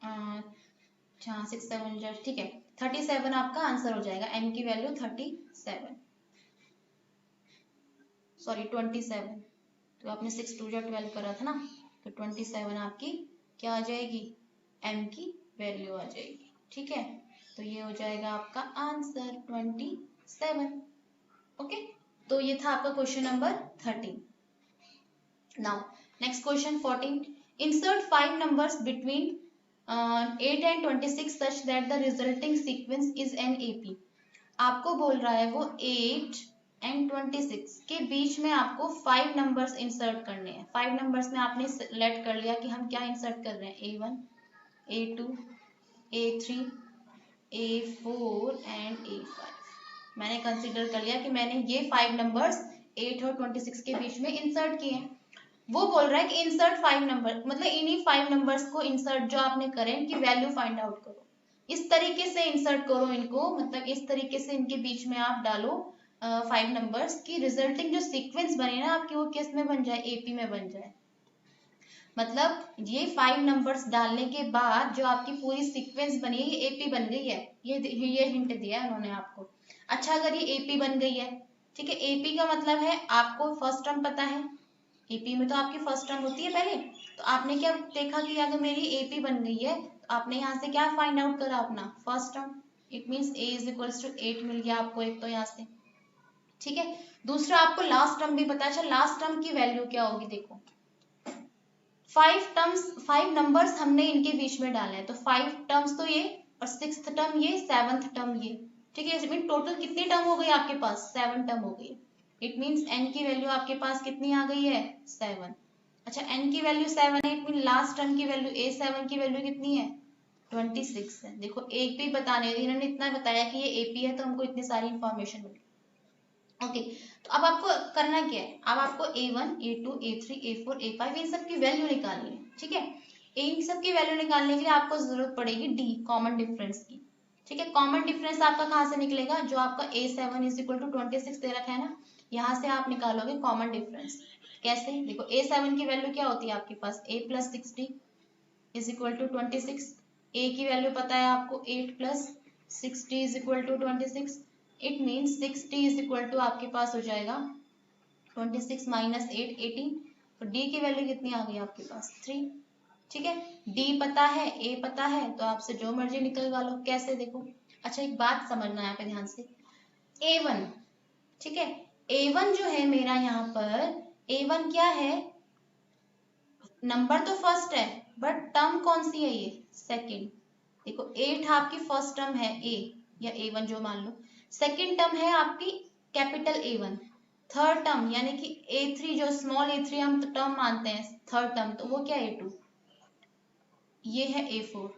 अच्छा 6 7, ठीक है, 37 आपका आंसर हो जाएगा। m की वैल्यू 37, सॉरी 27। तो आपने 6 2 12 करा था ना, तो 27 आपकी क्या आ जाएगी, m की वैल्यू आ जाएगी, ठीक है। तो ये हो जाएगा आपका आंसर 27, ओके। तो ये था आपका question number 13। Now next question 14, insert 5 numbers between 8 and 26 such that the resulting sequence is an AP। आपको बोल रहा है वो 8 and 26 के बीच में आपको 5 नंबर्स इंसर्ट करने हैं। 5 नंबर्स में आपने सेलेक्ट कर लिया कि हम क्या इंसर्ट कर रहे हैं, A1, A2, A3, A4 and A5। मैंने कंसिडर कर लिया कि मैंने ये 5 नंबर्स 8 और 26 के बीच में इंसर्ट किए हैं। वो बोल रहा है कि इंसर्ट 5 नंबर, मतलब इन्हीं 5 नंबर्स को इंसर्ट जो आपने करें इनकी वैल्यू फाइंड आउट करो। इस तरीके से इंसर्ट करो इनको, मतलब इस तरीके से इनके बीच में आप डालो 5 नंबर्स की रिजल्टिंग जो सीक्वेंस बने ना आपकी, वो किस में बन जाए, एपी में बन जाए। मतलब ये 5 नंबर्स डालने के बाद जो आपकी पूरी सीक्वेंस बनी है, ये एपी बन गई है। ये हिंट दिया है उन्होंने आपको। अच्छा, अगर ये एपी बन गई है, ठीक है, एपी का मतलब है आपको फर्स्ट टर्म पता है, एपी में तो आपकी फर्स्ट टर्म होती है पहले। तो आपने क्या देखा कि अगर मेरी एपी बन गई है, तो आपने यहाँ से क्या फाइंड आउट करा, अपना first term. It means a is equals to 8 मिल गया आपको एक तो यहाँ से, ठीक है। दूसरा आपको लास्ट टर्म भी पता है। अच्छा, लास्ट टर्म की वैल्यू क्या होगी, देखो 5 नंबर्स हमने इनके बीच में डाले हैं, तो 5 टर्म्स तो ये, और 6th टर्म ये, 7th टर्म ये, ठीक है। इसमें टोटल कितनी टर्म हो गई आपके पास, 7 टर्म हो गई। इट मीन्स n की वैल्यू आपके पास कितनी आ गई है, 7। अच्छा, n की वैल्यू 7 है, इट मीन लास्ट टर्म की वैल्यू A7 की वैल्यू कितनी है, 26 है। देखो एक भी बताने, इन्होंने इतना बताया कि ये AP है, तो हमको इतनी सारी इंफॉर्मेशन मिली, ओके। तो अब आपको करना क्या है, अब आपको A1, A2, A3, A4, A5 इन सब की वैल्यू निकालनी है, ठीक है। इन सब की वैल्यू निकालने के लिए आपको जरूरत पड़ेगी D, कॉमन डिफरेंस की, ठीक है। कॉमन डिफरेंस आपका कहाँ से निकलेगा, जो आपका A7 इज इक्वल टू 26 दे रखा है ना, यहाँ से आप निकालोगे कॉमन डिफरेंस। कैसे, देखो A7 की वैल्यू क्या होती है आपके पास, A plus 60 is equal to 26। A की वैल्यू पता है आपको 8 plus 60 is equal to 26। It means 60 is equal to आपके पास हो जाएगा 26 माइनस 8, 18। तो D की वैल्यू कितनी आ गई आपके पास, 3, ठीक है। D पता है, A पता है, तो आपसे जो मर्जी निकलवा लो। कैसे, देखो, अच्छा एक बात समझना है यहाँ पे ध्यान से, A1, ठीक है, A1 जो है मेरा यहाँ पर, A1 क्या है, नंबर तो फर्स्ट है, बट टर्म कौन सी है, ये सेकंड। देखो 8 आपकी फर्स्ट टर्म है A, या A1 जो मान लो, सेकंड टर्म है आपकी कैपिटल A1, थर्ड टर्म यानी कि A3 जो स्मॉल A3 हम तो टर्म मानते हैं थर्ड टर्म, तो वो क्या A2, ये है A4,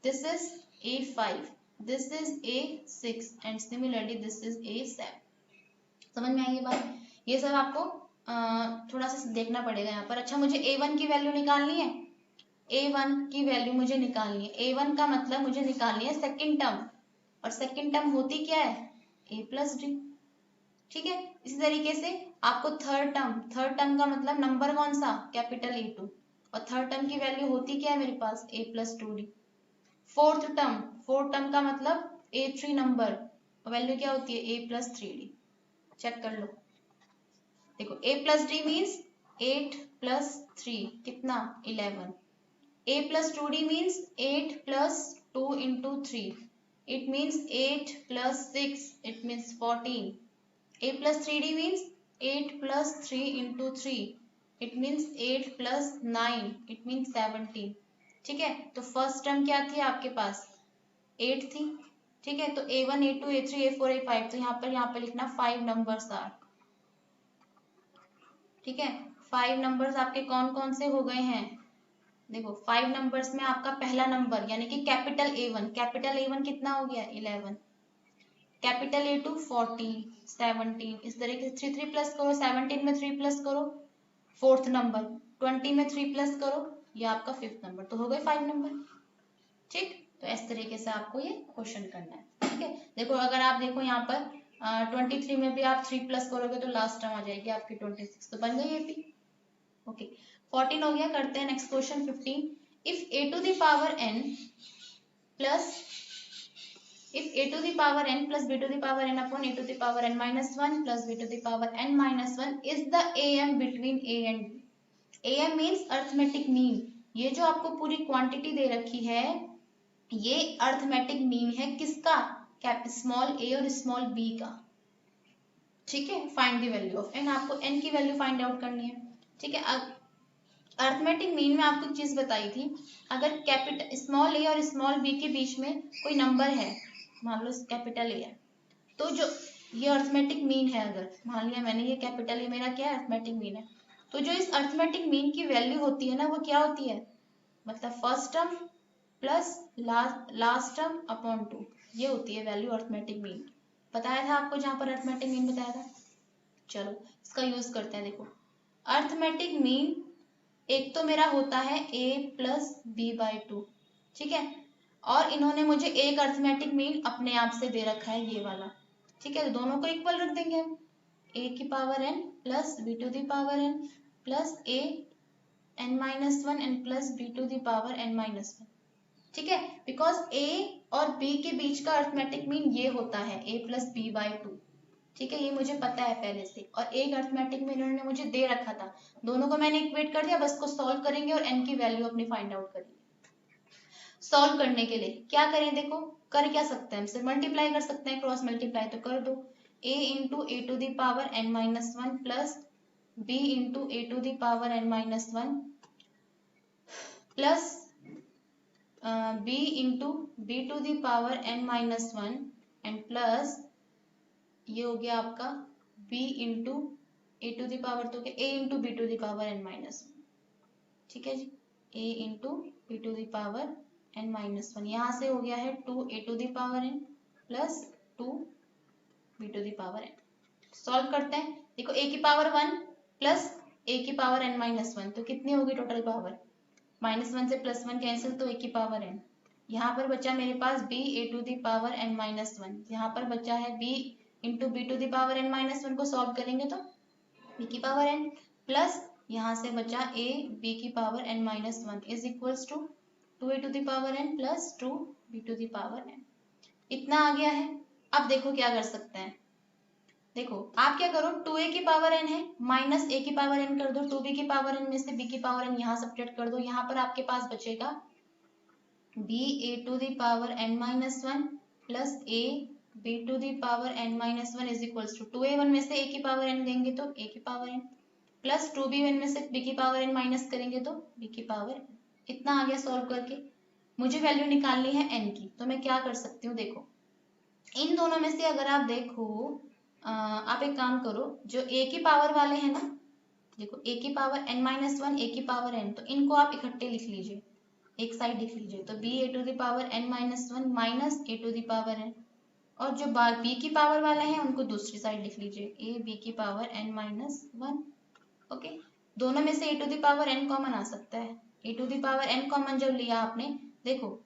this is A5, this is A6 and similarly this is A7। समझ में आई ये बात, ये सब आपको थोड़ा सा देखना पड़ेगा यहाँ पर। अच्छा, मुझे A1 की वैल्यू निकालनी है, A1 की वैल्यू मुझे निकालनी है, A1 का मतलब मुझे निकालनी है सेकंड टर्म, और सेकंड टर्म होती क्या है, A प्लस डी, ठीक है। इसी तरीके से आपको थर्ड टर्म का मतलब नंबर कौन सा, कैपिटल A2, और थर्ड टर्म की वैल्यू होती क्या है मेरे पास a plus 2d। Fourth term का मतलब a3 नंबर, वैल्यू क्या होती है a प्लस 3d। चेक कर लो, देखो a plus D means 8 plus 3 कितना 11, a plus 2d means 8 plus 2 into 3 it means 8 plus 6 it means 14, a plus 3d means 8 plus 3 into 3 it means 8 plus 9 it means 17। ठीक है, तो first term क्या थी आपके पास 8 थी। ठीक है, तो a1 a2 a3 a4 a5, तो यहाँ पर लिखना 5 नंबर्स आर। ठीक है, 5 नंबर्स आपके कौन कौन से हो गए हैं, देखो 5 नंबर्स में आपका पहला नंबर यानी कि कैपिटल A1 कितना हो गया 11, कैपिटल A2 40 17, इस तरीके से 3 प्लस करो, 17 में 3 प्लस करो फोर्थ नंबर, 20 में 3 प्लस करो ये आपका फिफ्थ नंबर, तो हो गए 5 नंबर। ठीक, तो इस तरीके से आपको ये क्वेश्चन करना है। ठीक है, देखो अगर आप देखो यहाँ पर 23 में भी आप 3 प्लस करोगे तो लास्ट टर्म आ जाएगी आपकी 26, तो बन गई ये भी। ओके, 14 हो गया, करते हैं next question 15। If a to the power n plus b to the power n upon a to the power n minus 1 plus b to the power n minus 1 is the am between a and b। am means arithmetic mean, ये जो आपको पूरी quantity दे रखी है ये arithmetic mean है किसका, small a और स्मॉल b का। ठीक है, find the value of n, आपको n की वैल्यू फाइंड आउट करनी है। ठीक है, अर्थमेटिक मीन में आपको चीज बताई थी, अगर कैपिटल स्मॉल ए और स्मॉल बी के बीच में कोई नंबर है, मान लो कैपिटल ए है, तो जो ये अर्थमेटिक मीन है, अगर मान लिया मैंने ये कैपिटल ए मेरा क्या है अर्थमेटिक मीन है, तो जो इस अर्थमेटिक मीन की वैल्यू होती है ना वो क्या होती है, मतलब first term plus last term upon 2, ये होती है वैल्यू अर्थमेटिक मीन। बताया था आपको जहां पर अर्थमेटिक मीन बताया था। चलो इसका यूज करते हैं। देखो अर्थमेटिक मीन एक तो मेरा होता है a प्लस बी बाई 2। ठीक है, और इन्होंने मुझे एक अर्थमेटिक मीन अपने आप से दे रखा है ये वाला। ठीक है, तो दोनों को इक्वल रख देंगे हम, a की power n plus B to the power n plus a n minus 1 and plus B to the power n minus 1। ठीक है, बिकॉज a और b के बीच का अर्थमेटिक मीन ये होता है a प्लस बी बाई 2। ठीक है, ये मुझे पता है पहले से, और एक अर्थमेटिक में इन्होंने मुझे दे रखा था, दोनों को मैंने इक्वेट कर दिया, बस को सॉल्व करेंगे और n की वैल्यू अपनी फाइंड आउट करेंगे। सॉल्व करने के लिए क्या करें, देखो कर क्या सकते हैं, हम सिर्फ मल्टीप्लाई कर सकते हैं, क्रॉस मल्टीप्लाई तो कर दो, a into a to the power n minus 1 plus b into a to the power n minus 1 plus b into B to the power n minus 1 and plus ये हो गया आपका b into a to the power, तो क्या a into B to the power n minus 1। ठीक है जी, a into B to the power n minus 1, यहाँ से हो गया है 2a to the power n plus 2b to the power n। Solve करते हैं, देखो a की पावर 1 प्लस a की पावर n माइनस 1, तो कितनी होगी टोटल पावर, माइनस 1 से प्लस 1 कैंसिल, तो a की पावर n। यहाँ पर बचा मेरे पास b a to the power n minus 1, यहाँ पर बचा है b into B to the power n minus 1, को सॉल्व करेंगे तो b की पावर n प्लस यहाँ से बचा a b की power n minus 1 is equals to 2a to the power n plus 2b to the power n। इतना आ गया है। अब देखो क्या कर सकते हैं, देखो आप क्या करो, 2a की पावर n है माइनस a की पावर n कर दो, 2b की पावर n में से b की पावर n यहाँ सब्ट्रैक्ट कर दो, यहाँ पर आपके पास बचेगा b a to the power n minus 1 plus a b to the power n minus 1 is equals to 2a1 में से a की पावर n देंगे तो a की पावर n प्लस 2b1 में से b की पावर n माइनस करेंगे तो b की पावर n। इतना आ गया सॉल्व करके। मुझे वैल्यू निकालनी है n की, तो मैं क्या कर सकती हूँ, देखो इन दोनों में से अगर आप देखो आप एक काम करो, जो a की पावर वाले हैं ना, देखो a की पावर n माइनस 1 a की पावर n, तो इनको आप इकट्ठे लिख लीजिए, एक साइड लिख लीजिए, तो b a to the power n minus 1 minus a to the power n, और जो b की पावर वाले हैं उनको दूसरी साइड लिख लीजिए, a b की पावर n माइनस 1। ओके, दोनों में से a to the power n common आ सकता है, a to the power n common जब लिया आपने, देखो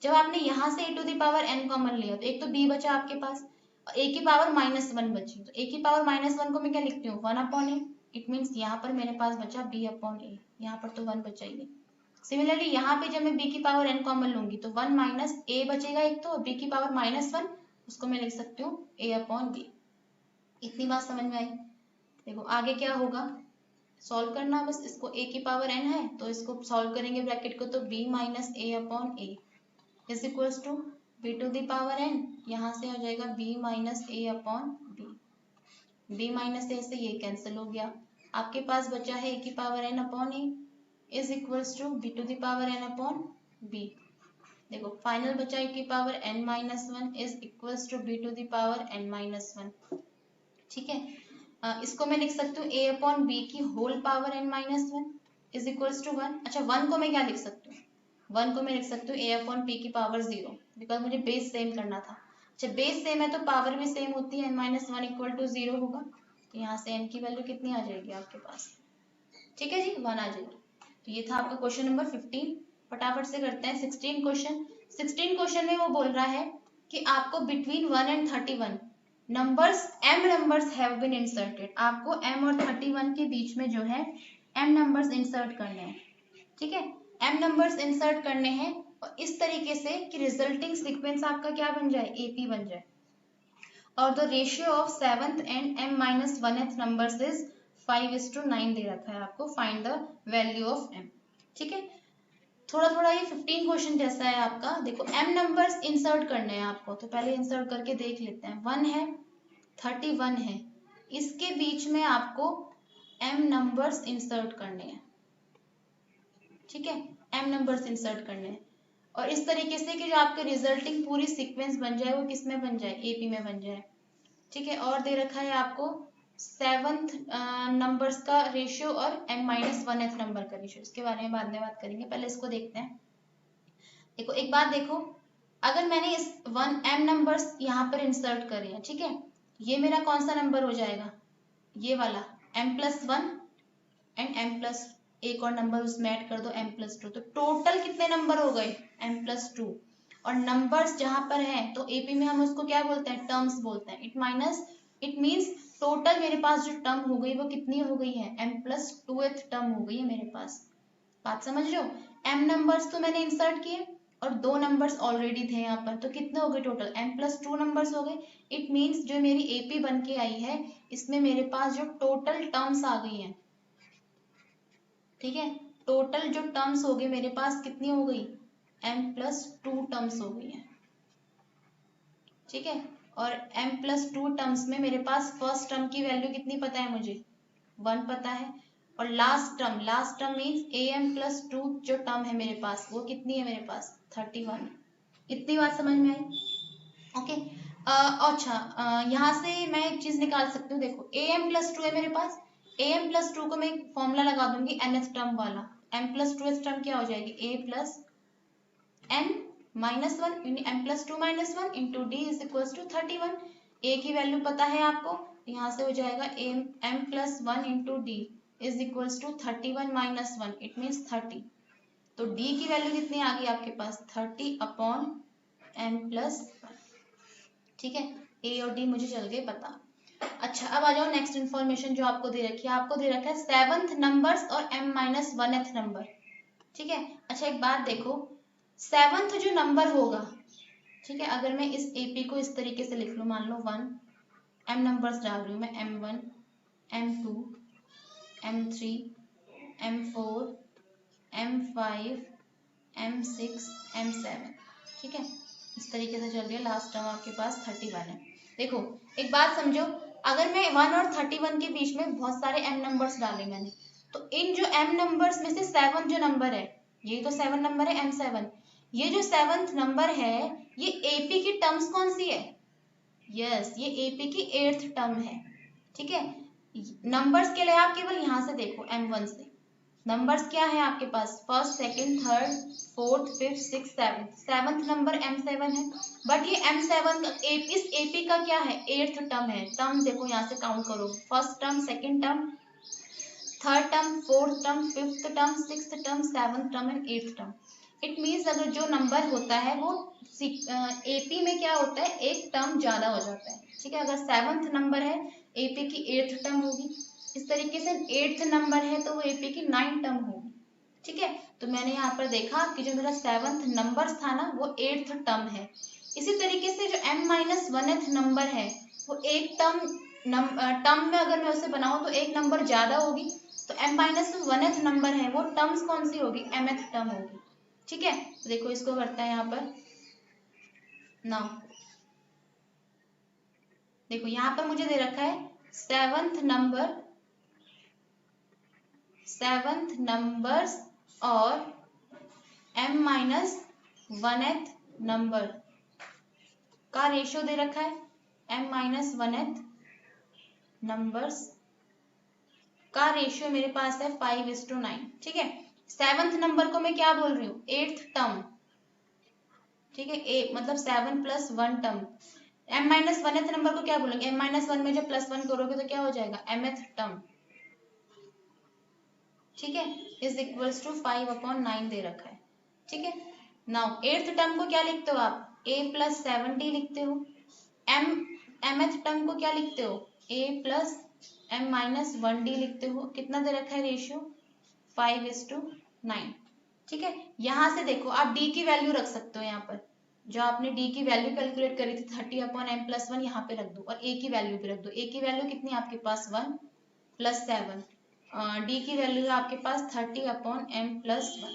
जब आपने यहाँ से a to the power n common लिया तो एक तो b बचा आपके पास, और a की पावर माइनस 1 बची, तो a की पावर माइनस 1 को मैं क्या लिखती हूँ 1 अपॉन a, इट मीन्स यहाँ पर मेरे पास बचा b अपॉन a, यहाँ पर तो 1 बचा ही है। सिमिलरली यहाँ पे जब मैं b की पावर n कॉमन लूंगी तो 1 माइनस a बचेगा एक, तो b की पावर -1 उसको मैं लिख सकती हूँ a अपॉन b। इतनी बात समझ में आई। देखो आगे क्या होगा, सॉल्व करना बस, इसको a की पावर n है तो इसको सॉल्व करेंगे ब्रैकेट को, तो b minus a upon a is equals to b to the power n, यहाँ से हो जाएगा b minus a upon b, b minus a से ये कैंसिल हो गया, आपके पास बचा है a की power n upon a is equals to b to the power n upon b। देखो फाइनल बचा a की power n minus 1 is equals to b to the power n minus 1। ठीक है, इसको मैं लिख सकती हूँ a अपॉन b की whole power n minus 1 is equals to 1। अच्छा 1 को मैं क्या लिख सकती हूँ, 1 को मैं लिख सकती हूँ a अपॉन p की पावर 0, बिकॉज मुझे बेस सेम करना था। अच्छा बेस सेम है तो पावर भी सेम होती है, n माइनस 1 इक्वल टू 0 होगा, तो यहाँ से n की वैल्यू कितनी आ जाएगी आपके पास, ठीक है जी 1 आ जाएगी। तो ये था आपका क्वेश्चन नंबर 15। फटाफट से करते हैं 16 क्वेश्चन। 16 क्वेश्चन में वो बोल रहा है कि आपको between 1 and 31 numbers m numbers have been inserted, आपको m और 31 के बीच में जो है m नंबर्स इंसर्ट करने हैं। ठीक है, m नंबर्स इंसर्ट करने हैं और इस तरीके से कि रिजल्टिंग सीक्वेंस आपका क्या बन जाए, AP बन जाए, और the ratio of 7th and m minus 1th numbers is 5:9 दे रखा है आपको, find the value of m। ठीक है, थोड़ा थोड़ा ये 15 क्वेश्चन जैसा है आपका। देखो m नंबर्स इंसर्ट करने हैं आपको, तो पहले इंसर्ट करके देख लेते हैं। 1 है, 31 है, इसके बीच में आपको m नंबर्स इंसर्ट करने हैं। ठीक है, m नंबर्स इंसर्ट करने हैं और इस तरीके से कि जो आपके रिजल्टिंग पूरी सीक्वेंस बन जाए वो किस में बन जाए, AP में बन जाए। ठीक है, और दे रखा है आपको 7th नंबर्स का रेशियो और m माइनस 1th नंबर का रेशियो, इसके बारे में बाद में बात करेंगे, पहले इसको देखते हैं। देखो एक बात देखो, अगर मैंने इस 1 m नंबर्स यहाँ पर इंसर्ट करे हैं, ठीक है, ये मेरा कौन सा नंबर हो जाएगा, ये वाला m+1 एंड m+, एक और नंबर उसमें ऐड कर दो m+2, तो टोटल कितने नंबर हो गए m+2। और नंबर्स जहां पर है तो AP में हम उसको क्या बोलते हैं, टर्म्स बोलते हैं। इट मींस टोटल मेरे पास जो टर्म हो गई वो कितनी हो गई है, m+2th टर्म हो गई है मेरे पास। बात समझ रहे हो, m नंबर्स तो मैंने इंसर्ट किए और 2 नंबर्स ऑलरेडी थे यहाँ पर, तो कितने हो गए टोटल, m+2 नंबर्स हो गए। इट मींस जो मेरी AP बन के आई है इसमें मेरे पास जो टोटल टर्म्स आ गई हैं, ठीक है, टोटल जो टर्म्स हो गए मेरे पास कितनी हो गई, m+2 टर्म्स हो गई है। ठीक है, और m+2 टर्म्स में मेरे पास फर्स्ट टर्म की वैल्यू कितनी पता है मुझे, 1 पता है, और लास्ट टर्म मीन्स am+2 जो टर्म है मेरे पास वो कितनी है मेरे पास, 31। इतनी बात समझ में आई। ओके, अच्छा यहाँ से मैं एक चीज निकाल सकती हूँ, देखो am+2 है मेरे पास, am+2 को मैं एक फॉर्मूला लगा दूंगी nth टर्म वाला, m+2th टर्म क्या हो जाएगी, a+n minus 1 m+2 minus 1 into D is equals to 31। a की वैल्यू पता है आपको, यहाँ से हो जाएगा m+1 into D is equals to 31 minus 1, it means 30। तो d की वैल्यू कितनी आ गई आपके पास, 30 अपॉन m+1। ठीक है, a और d मुझे चल गए पता। अच्छा अब आ जाओ नेक्स्ट इन्फॉर्मेशन जो आपको दे रखी है, आपको दे रखा है 7th नंबर्स और m माइनस 1th नंबर। ठीक है, अच्छा एक बात देखो, 7th जो नंबर होगा, ठीक है, अगर मैं इस AP को इस तरीके से लिख लूं, मान लो 1, m नंबर्स डाल रही हूँ मैं, m1 m2 m3 m4 m5 m6 m7, ठीक है, इस तरीके से चल रही है, लास्ट टर्म आपके पास 31 है। देखो एक बात समझो, अगर मैं 1 और 31 के बीच में बहुत सारे m नंबर्स डाले मैंने, तो इन जो m नंबर्स में से 7 जो नंबर है, ये तो 7 नंबर है m7, ये जो 7th नंबर है ये AP की टर्म्स कौन सी है, यस ये AP की 8th टर्म है। ठीक है, नंबर्स के लिए आप केवल यहाँ से देखो m1 से, नंबर्स क्या है आपके पास, first second third fourth fifth six seventh, 7th number m7 है, बट ये m7 इस AP का क्या है, 8th टर्म है। टर्म देखो यहाँ से काउंट करो, first term second term third term fourth term fifth term sixth term 7th term and 8th term. It means अगर जो नंबर होता है वो AP में क्या होता है, एक टर्म ज्यादा हो जाता है। ठीक है, अगर 7th नंबर है AP की 8th टर्म होगी, इस तरीके से 8th नंबर है तो वो एपी की 9 टर्म होगी। ठीक है, तो मैंने यहाँ पर देखा कि जो मेरा 7th नंबर था ना वो 8th टर्म है। इसी तरीके से जो m-1th नंबर है वो एक टर्म में अगर मैं उसे बनाऊं तो एक नंबर ज्यादा होगी, तो m-1th नंबर है वो टर्म्स कौन सी होगी, mth टर्म होगी। ठीक है, तो देखो इसको करते हैं यहाँ पर नाउ। देखो यहाँ पर मुझे दे रखा है 7th नंबर्स और m-1th नंबर का रेशियो दे रखा है। m-1th नंबर्स का रेशियो मेरे पास है 5:9। ठीक है, 7th नंबर को मैं क्या बोल रही हूँ, 8th टर्म। ठीक है, मतलब 7 + 1 टर्म। m-1th नंबर को क्या बोलेंगे, m-1 में जब +1 करोगे तो क्या हो जाएगा, mth टर्म। ठीक है, इज इक्वल्स टू 5/9 दे रखा है। ठीक है, नाउ 8th टर्म को क्या लिखते हो आप, a + 7d लिखते हो। mth टर्म को क्या लिखते हो, a + m-1d लिखते हो। कितना दे रखा है रेशियो, 5:9। ठीक है, यहाँ से देखो आप d की वैल्यू रख सकते हो। यहाँ पर जो आपने d की वैल्यू कैलकुलेट करी थी 30/m+1 यहाँ पे रख दो और a की वैल्यू भी रख दो। a की वैल्यू कितनी है आपके पास, 1 + 7। d की वैल्यू है आपके पास 30/m+1।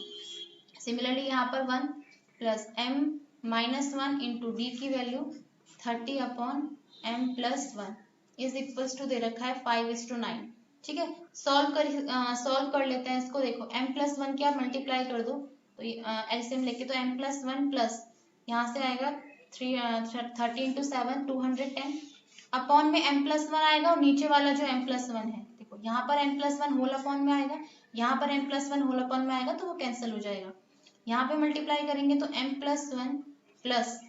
सिमिलरली यहाँ पर 1 + m-1 इंटू डी की value 30/m+1 is equals to दे रखा है 5:9। ठीक है, सॉल्व कर लेते हैं इसको। देखो m+1 क्या मल्टीप्लाई कर दो तो एलसीएम लेके, तो m+1 प्लस यहाँ से आएगा 30 × 7 210 अपॉन में m+1 आएगा और नीचे वाला जो m+1 है, देखो यहाँ पर m+1 होल अपॉन में आएगा, यहाँ पर m+1 होल अपॉन में आएगा तो वो कैंसिल हो जाएगा। यहाँ पे मल्टीप्लाई करेंगे तो m+1 plus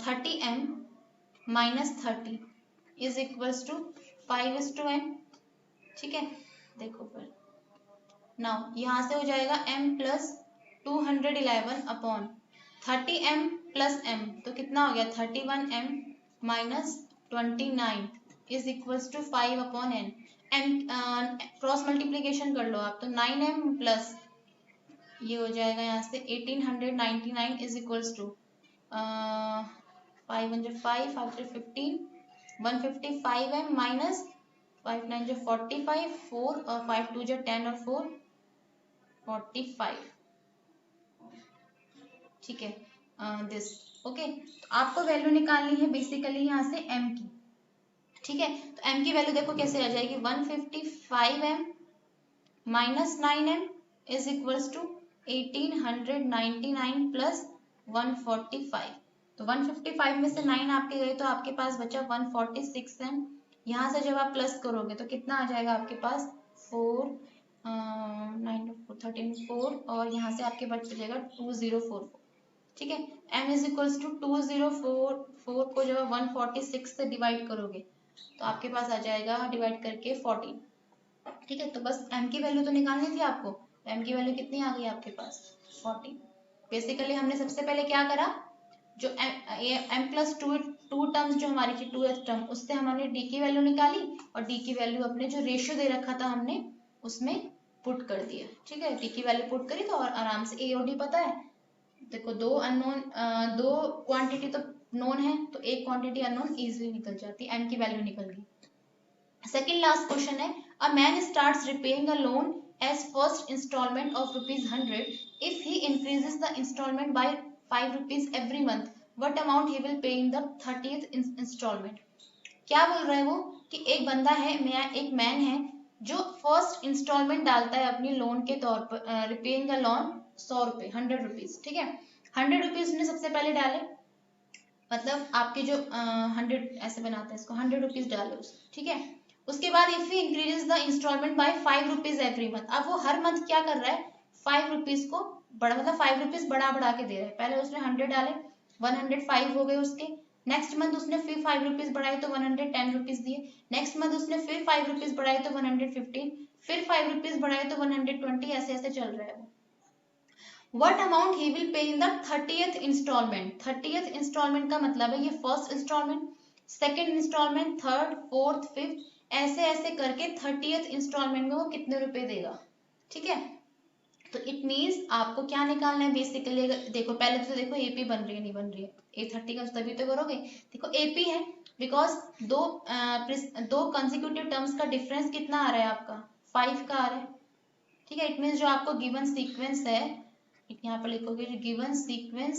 30m-30 is equals to 5:m। ठीक है, देखो पर नाउ यहाँ से हो जाएगा m + 211 अपॉन 30m + m तो कितना हो गया 31m - 29 is equals to 5/n। Cross multiplication कर लो आप तो 9m प्लस ये हो जाएगा यहाँ से 1899 is equals to 505 5 15 155m minus 5 9 जो 45 4 और 5 2 जो 10 और 4 45। ठीक है, दिस ओके। तो आपको वैल्यू निकालनी है बेसिकली यहाँ से m की। ठीक है, तो m की वैल्यू देखो कैसे आ जाएगी, 155m - 9m is equals to 1899 plus 145। तो 155 में से 9 आपके गए तो आपके पास बचा 146m। यहाँ से जब आप प्लस करोगे तो कितना आ जाएगा आपके पास 4 9 13 4 और यहाँ से आपके बच जाएगा 2044। ठीक है, m इज इक्वल्स टू 2044 को जब 146 से डिवाइड करोगे तो आपके पास आ जाएगा डिवाइड करके 14। ठीक है, तो बस m की वैल्यू तो निकालनी थी आपको, तो m की वैल्यू कितनी आ गई आपके पास 14। बेसिकली हमने सबसे पहले क्या करा, जो m+2 टर्म्स जो हमारी थी 2th टर्म उससे हमने d की वैल्यू निकाली और d की वैल्यू अपने जो रेशियो दे रखा था हमने उसमें पुट कर दिया। ठीक है, d की वैल्यू पुट करी तो और आराम से a और d पता है। देखो दो क्वांटिटी तो नोन है तो एक क्वांटिटी अननोन इजीली निकल जाती है, m की वैल्यू निकल गई। सेकेंड लास्ट क्वेश्चन है, a man starts repaying a loan as first installment of ₹100 if he increases the installment by ₹5 every month what amount he will pay in the 30th instalment. क्या बोल रहा है वो कि एक बंदा है, एक मैन है जो फर्स्ट इंस्टॉलमेंट डालता है अपनी लोन के तौर पर, रिपेइंग अ लोन 100 रुपए 100 रुपीज। ठीक है, 100 रुपीज ने सबसे पहले डाले, मतलब आपके जो 100 ऐसे बनाते हैं इसको 100 रुपीज डाले उसने। ठीक है, उसके बाद if he increases the installment by ₹5 every month, अब वो हर मंथ क्या कर रहा है ₹5 को बड़ा, मतलब ₹5 बढ़ा के दे रहा है। पहले उसने 100 डाले 105 हो गए उसके, नेक्स्ट मंथ उसने फिर ₹5 बढ़ाए तो 110 रुपीज दिए, नेक्स्ट मंथ उसने फिर ₹5 बढ़ाए तो 115, फिर ₹5 बढ़ाए तो 120, ऐसे ऐसे चल रहा है वो। What amount he will pay in the 30th installment. 30th installment का मतलब है ये first installment, second installment, third, fourth, fifth ऐसे ऐसे करके 30th इंस्टॉलमेंट में वो कितने रुपए देगा। ठीक है, तो इट मीन्स आपको क्या निकालना है बेसिकली। देखो पहले तो देखो एपी बन रही है नहीं बन रही है, A30 का तभी तो करोगे। देखो एपी है बिकॉज दो कंसेक्यूटिव टर्म्स का डिफरेंस कितना आ रहा है आपका 5 का आ रहा है। ठीक है, इट मीन्स जो आपको गिवन सीक्वेंस है, यहाँ पर लिखोगे जो given sequence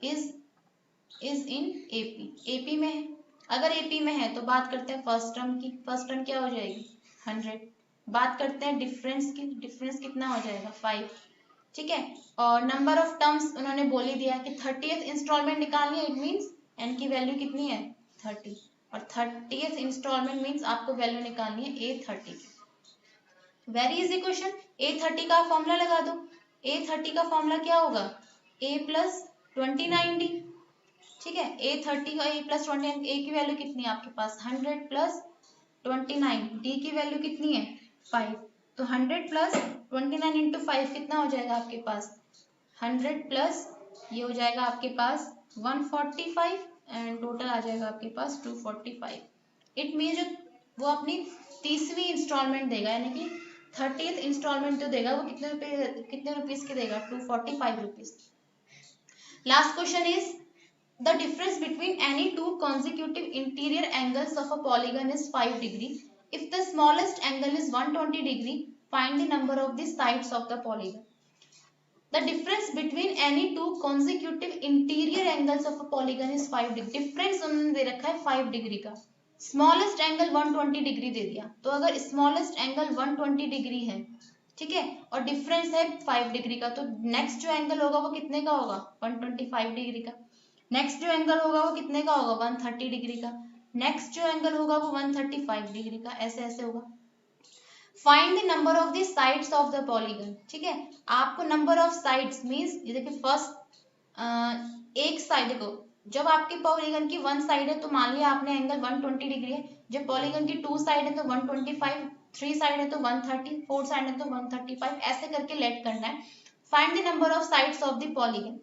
is in AP में है। अगर एपी में है तो बात करते हैं फर्स्ट टर्म की, फर्स्ट टर्म क्या हो जाएगी 100। बात करते हैं डिफरेंस की, डिफरेंस कितना हो जाएगा 5। ठीक है, और नंबर ऑफ टर्म्स उन्होंने बोल ही दिया कि 30th इंस्टॉलमेंट निकालनी है, इट मीन्स एन की वैल्यू कितनी है 30, और 30th इंस्टॉलमेंट मीन्स आपको वैल्यू निकालनी है A30 की। Very easy question. A30 का फॉर्मूला लगा दो। A30 का फॉर्मूला क्या होगा A प्लस 29D। ठीक है, A30 का A प्लस 29, A की वैल्यू कितनी है आपके पास 100 प्लस 29, D की वैल्यू कितनी है 5, तो 100 प्लस 29 इंटू 5 कितना हो जाएगा आपके पास 100 प्लस ये हो जाएगा आपके पास 145 एंड टोटल आ जाएगा आपके पास 245। इट मीन जो वो अपनी 30वीं इंस्टॉलमेंट देगा, यानी कि 30th इंस्टॉलमेंट जो देगा वो कितने रुपीस की देगा 245 rupees. Last question is the difference between any two consecutive interior angles of a polygon is 5 degree. If the smallest angle is 120 degree, find the number of the sides of the polygon. The difference between any two consecutive interior angles of a polygon is 5 degree. Difference उन्होंने दे रखा है 5 degree का, smallest angle 120 degree दे दिया, तो अगर smallest angle 120 degree है, ठीक है, और डिफरेंस है 5 डिग्री का, तो नेक्स्ट जो एंगल होगा वो कितने का होगा 125 डिग्री का। नेक्स्ट जो एंगल होगा वो कितने का होगा 130 डिग्री का। नेक्स्ट जो एंगल होगा वो 135 डिग्री का, ऐसे ऐसे होगा। Find the number of the sides of the polygon. ठीक है, आपको नंबर ऑफ साइड्स मींस ये देखिए फर्स्ट एक साइड, देखो जब आपके पॉलीगन की वन साइड है तो मान लिया आपने एंगल 120 डिग्री है, जब पॉलीगन की टू साइड है तो 125, थ्री साइड है तो 130, फोर साइड है तो 135, ऐसे करके लेट करना है। Find the number of sides of the polygon.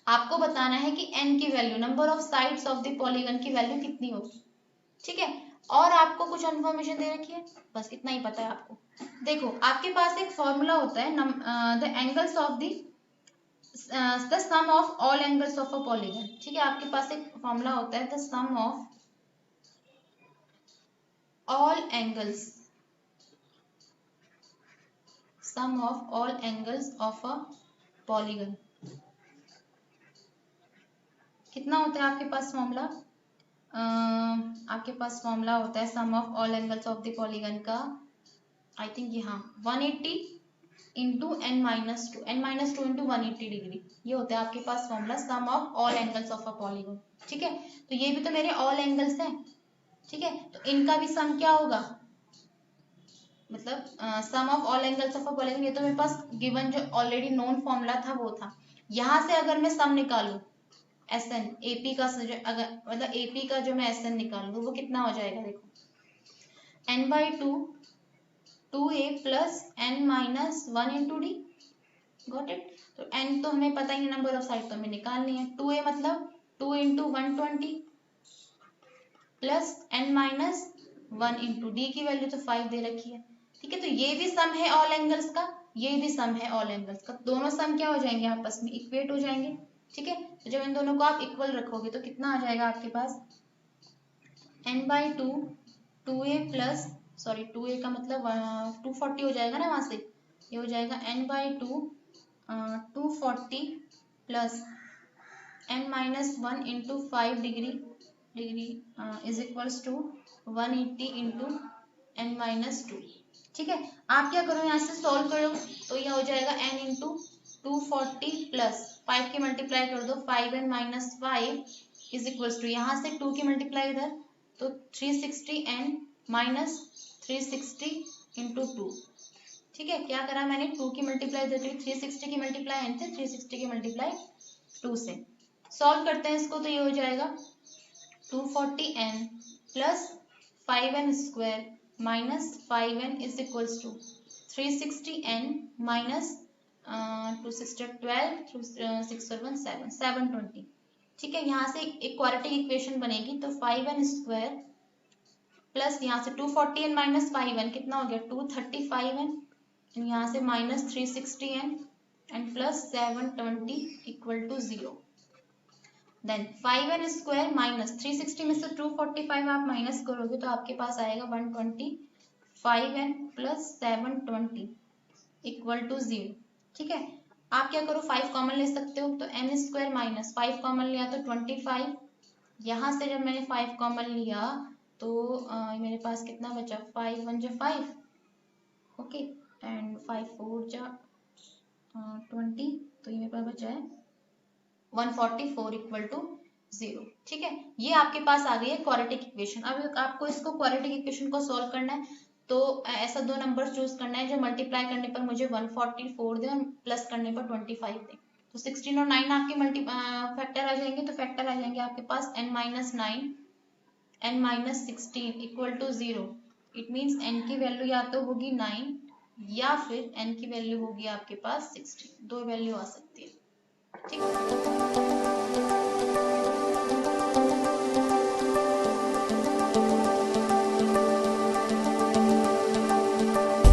आपको बताना है कि n की value, number of sides of the polygon की वैल्यू कितनी होगी। ठीक है, और आपको कुछ इन्फॉर्मेशन दे रखी है, बस इतना ही पता है आपको। देखो आपके पास एक फॉर्मूला होता है the angles of the sum of all angles of a polygon. ठीक है, आपके पास एक फॉर्मूला होता है the sum of all angles, sum of all angles of a polygon. कितना होता है आपके पास फॉर्मूला, आपके पास फॉर्मूला होता है sum of all angles of the polygon का, आई थिंक यहाँ 180 into n minus two into 180 degree, ये होता है आपके पास formula sum of all angles of a polygon. ठीक है, तो ये भी तो मेरे ऑल एंगल्स हैं। ठीक है, तो इनका भी सम क्या होगा, मतलब sum of all angles of a polygon, ये तो मेरे पास गिवन जो ऑलरेडी नोन फॉर्मूला था वो था। यहाँ से अगर मैं सम निकालू एस एन एपी का, अगर मतलब एपी का जो मैं एस एन निकालूंगा वो कितना हो जाएगा, देखो n by to 2a plus n minus 1 into D. Got it. तो n तो हमें पता ही है, नंबर ऑफ साइड तो हमें निकालनी है, 2a मतलब 2 into 120 plus n minus 1 into D की वैल्यू तो 5 दे रखी है। ठीक है, तो ये भी सम है ऑल एंगल्स का, ये भी सम है ऑल एंगल्स का, दोनों सम क्या हो जाएंगे आपस में इक्वेट हो जाएंगे। ठीक है, तो जब इन दोनों को आप इक्वल रखोगे तो कितना आ जाएगा आपके पास n by to 2a plus sorry 2a का मतलब 240 हो जाएगा ना, वहां से ये हो जाएगा n by two 240 plus n minus 1 into 5 degree is equals to 180 into n minus 2। ठीक है, आप क्या करो यहाँ से सॉल्व करो, तो यह हो जाएगा n इंटू 240 प्लस 5 की मल्टीप्लाई कर दो 5n minus 5 is equals to, यहाँ से 2 की मल्टीप्लाई इधर तो 360n माइनस 360 इंटू 2। ठीक है, क्या करा मैंने 2 की मल्टीप्लाई इधर करी, 360 की मल्टीप्लाई n से 360 की मल्टीप्लाई 2 से। सॉल्व करते हैं इसको, तो ये हो जाएगा 240n plus 5n square minus 5n is equals to 360n minus 212 6 और 1 7 720। ठीक है, यहाँ से एक क्वाड्रेटिक इक्वेशन बनेगी, तो 5n स्क्वायर प्लस यहाँ से 240n माइनस 5n कितना हो गया 235n, यहाँ से minus 360n and plus 720 equal to 0। Then 5n square minus 360 में से 245 आप माइनस करोगे तो आपके पास आएगा 125n प्लस 720 इक्वल टू 0। ठीक है, आप क्या करो 5 कॉमन ले सकते हो, तो n स्क्वायर माइनस 5 कॉमन लिया तो 25, यहाँ से जब मैंने 5 कॉमन लिया तो मेरे पास कितना बचा 5 1 जा 5, ओके, एंड 5 4 जा 20, तो ये मेरे पास बचा है 144 इक्वल टू 0। ठीक है, ये आपके पास आ गई है क्वाड्रेटिक इक्वेशन। अब आपको इसको क्वाड्रेटिक इक्वेशन को सॉल्व करना है, तो ऐसा दो नंबर चूज करना है जो मल्टीप्लाई करने पर मुझे 144 दे और प्लस करने पर 25 दे। तो 16 और 9 आपके फैक्टर आ जाएंगे, तो फैक्टर आ जाएंगे आपके पास n minus 9 n minus 16 equal to 0। It means n की वैल्यू या तो होगी 9 या फिर n की वैल्यू होगी आपके पास 16, दो वैल्यू आ सकती है। ठीक है।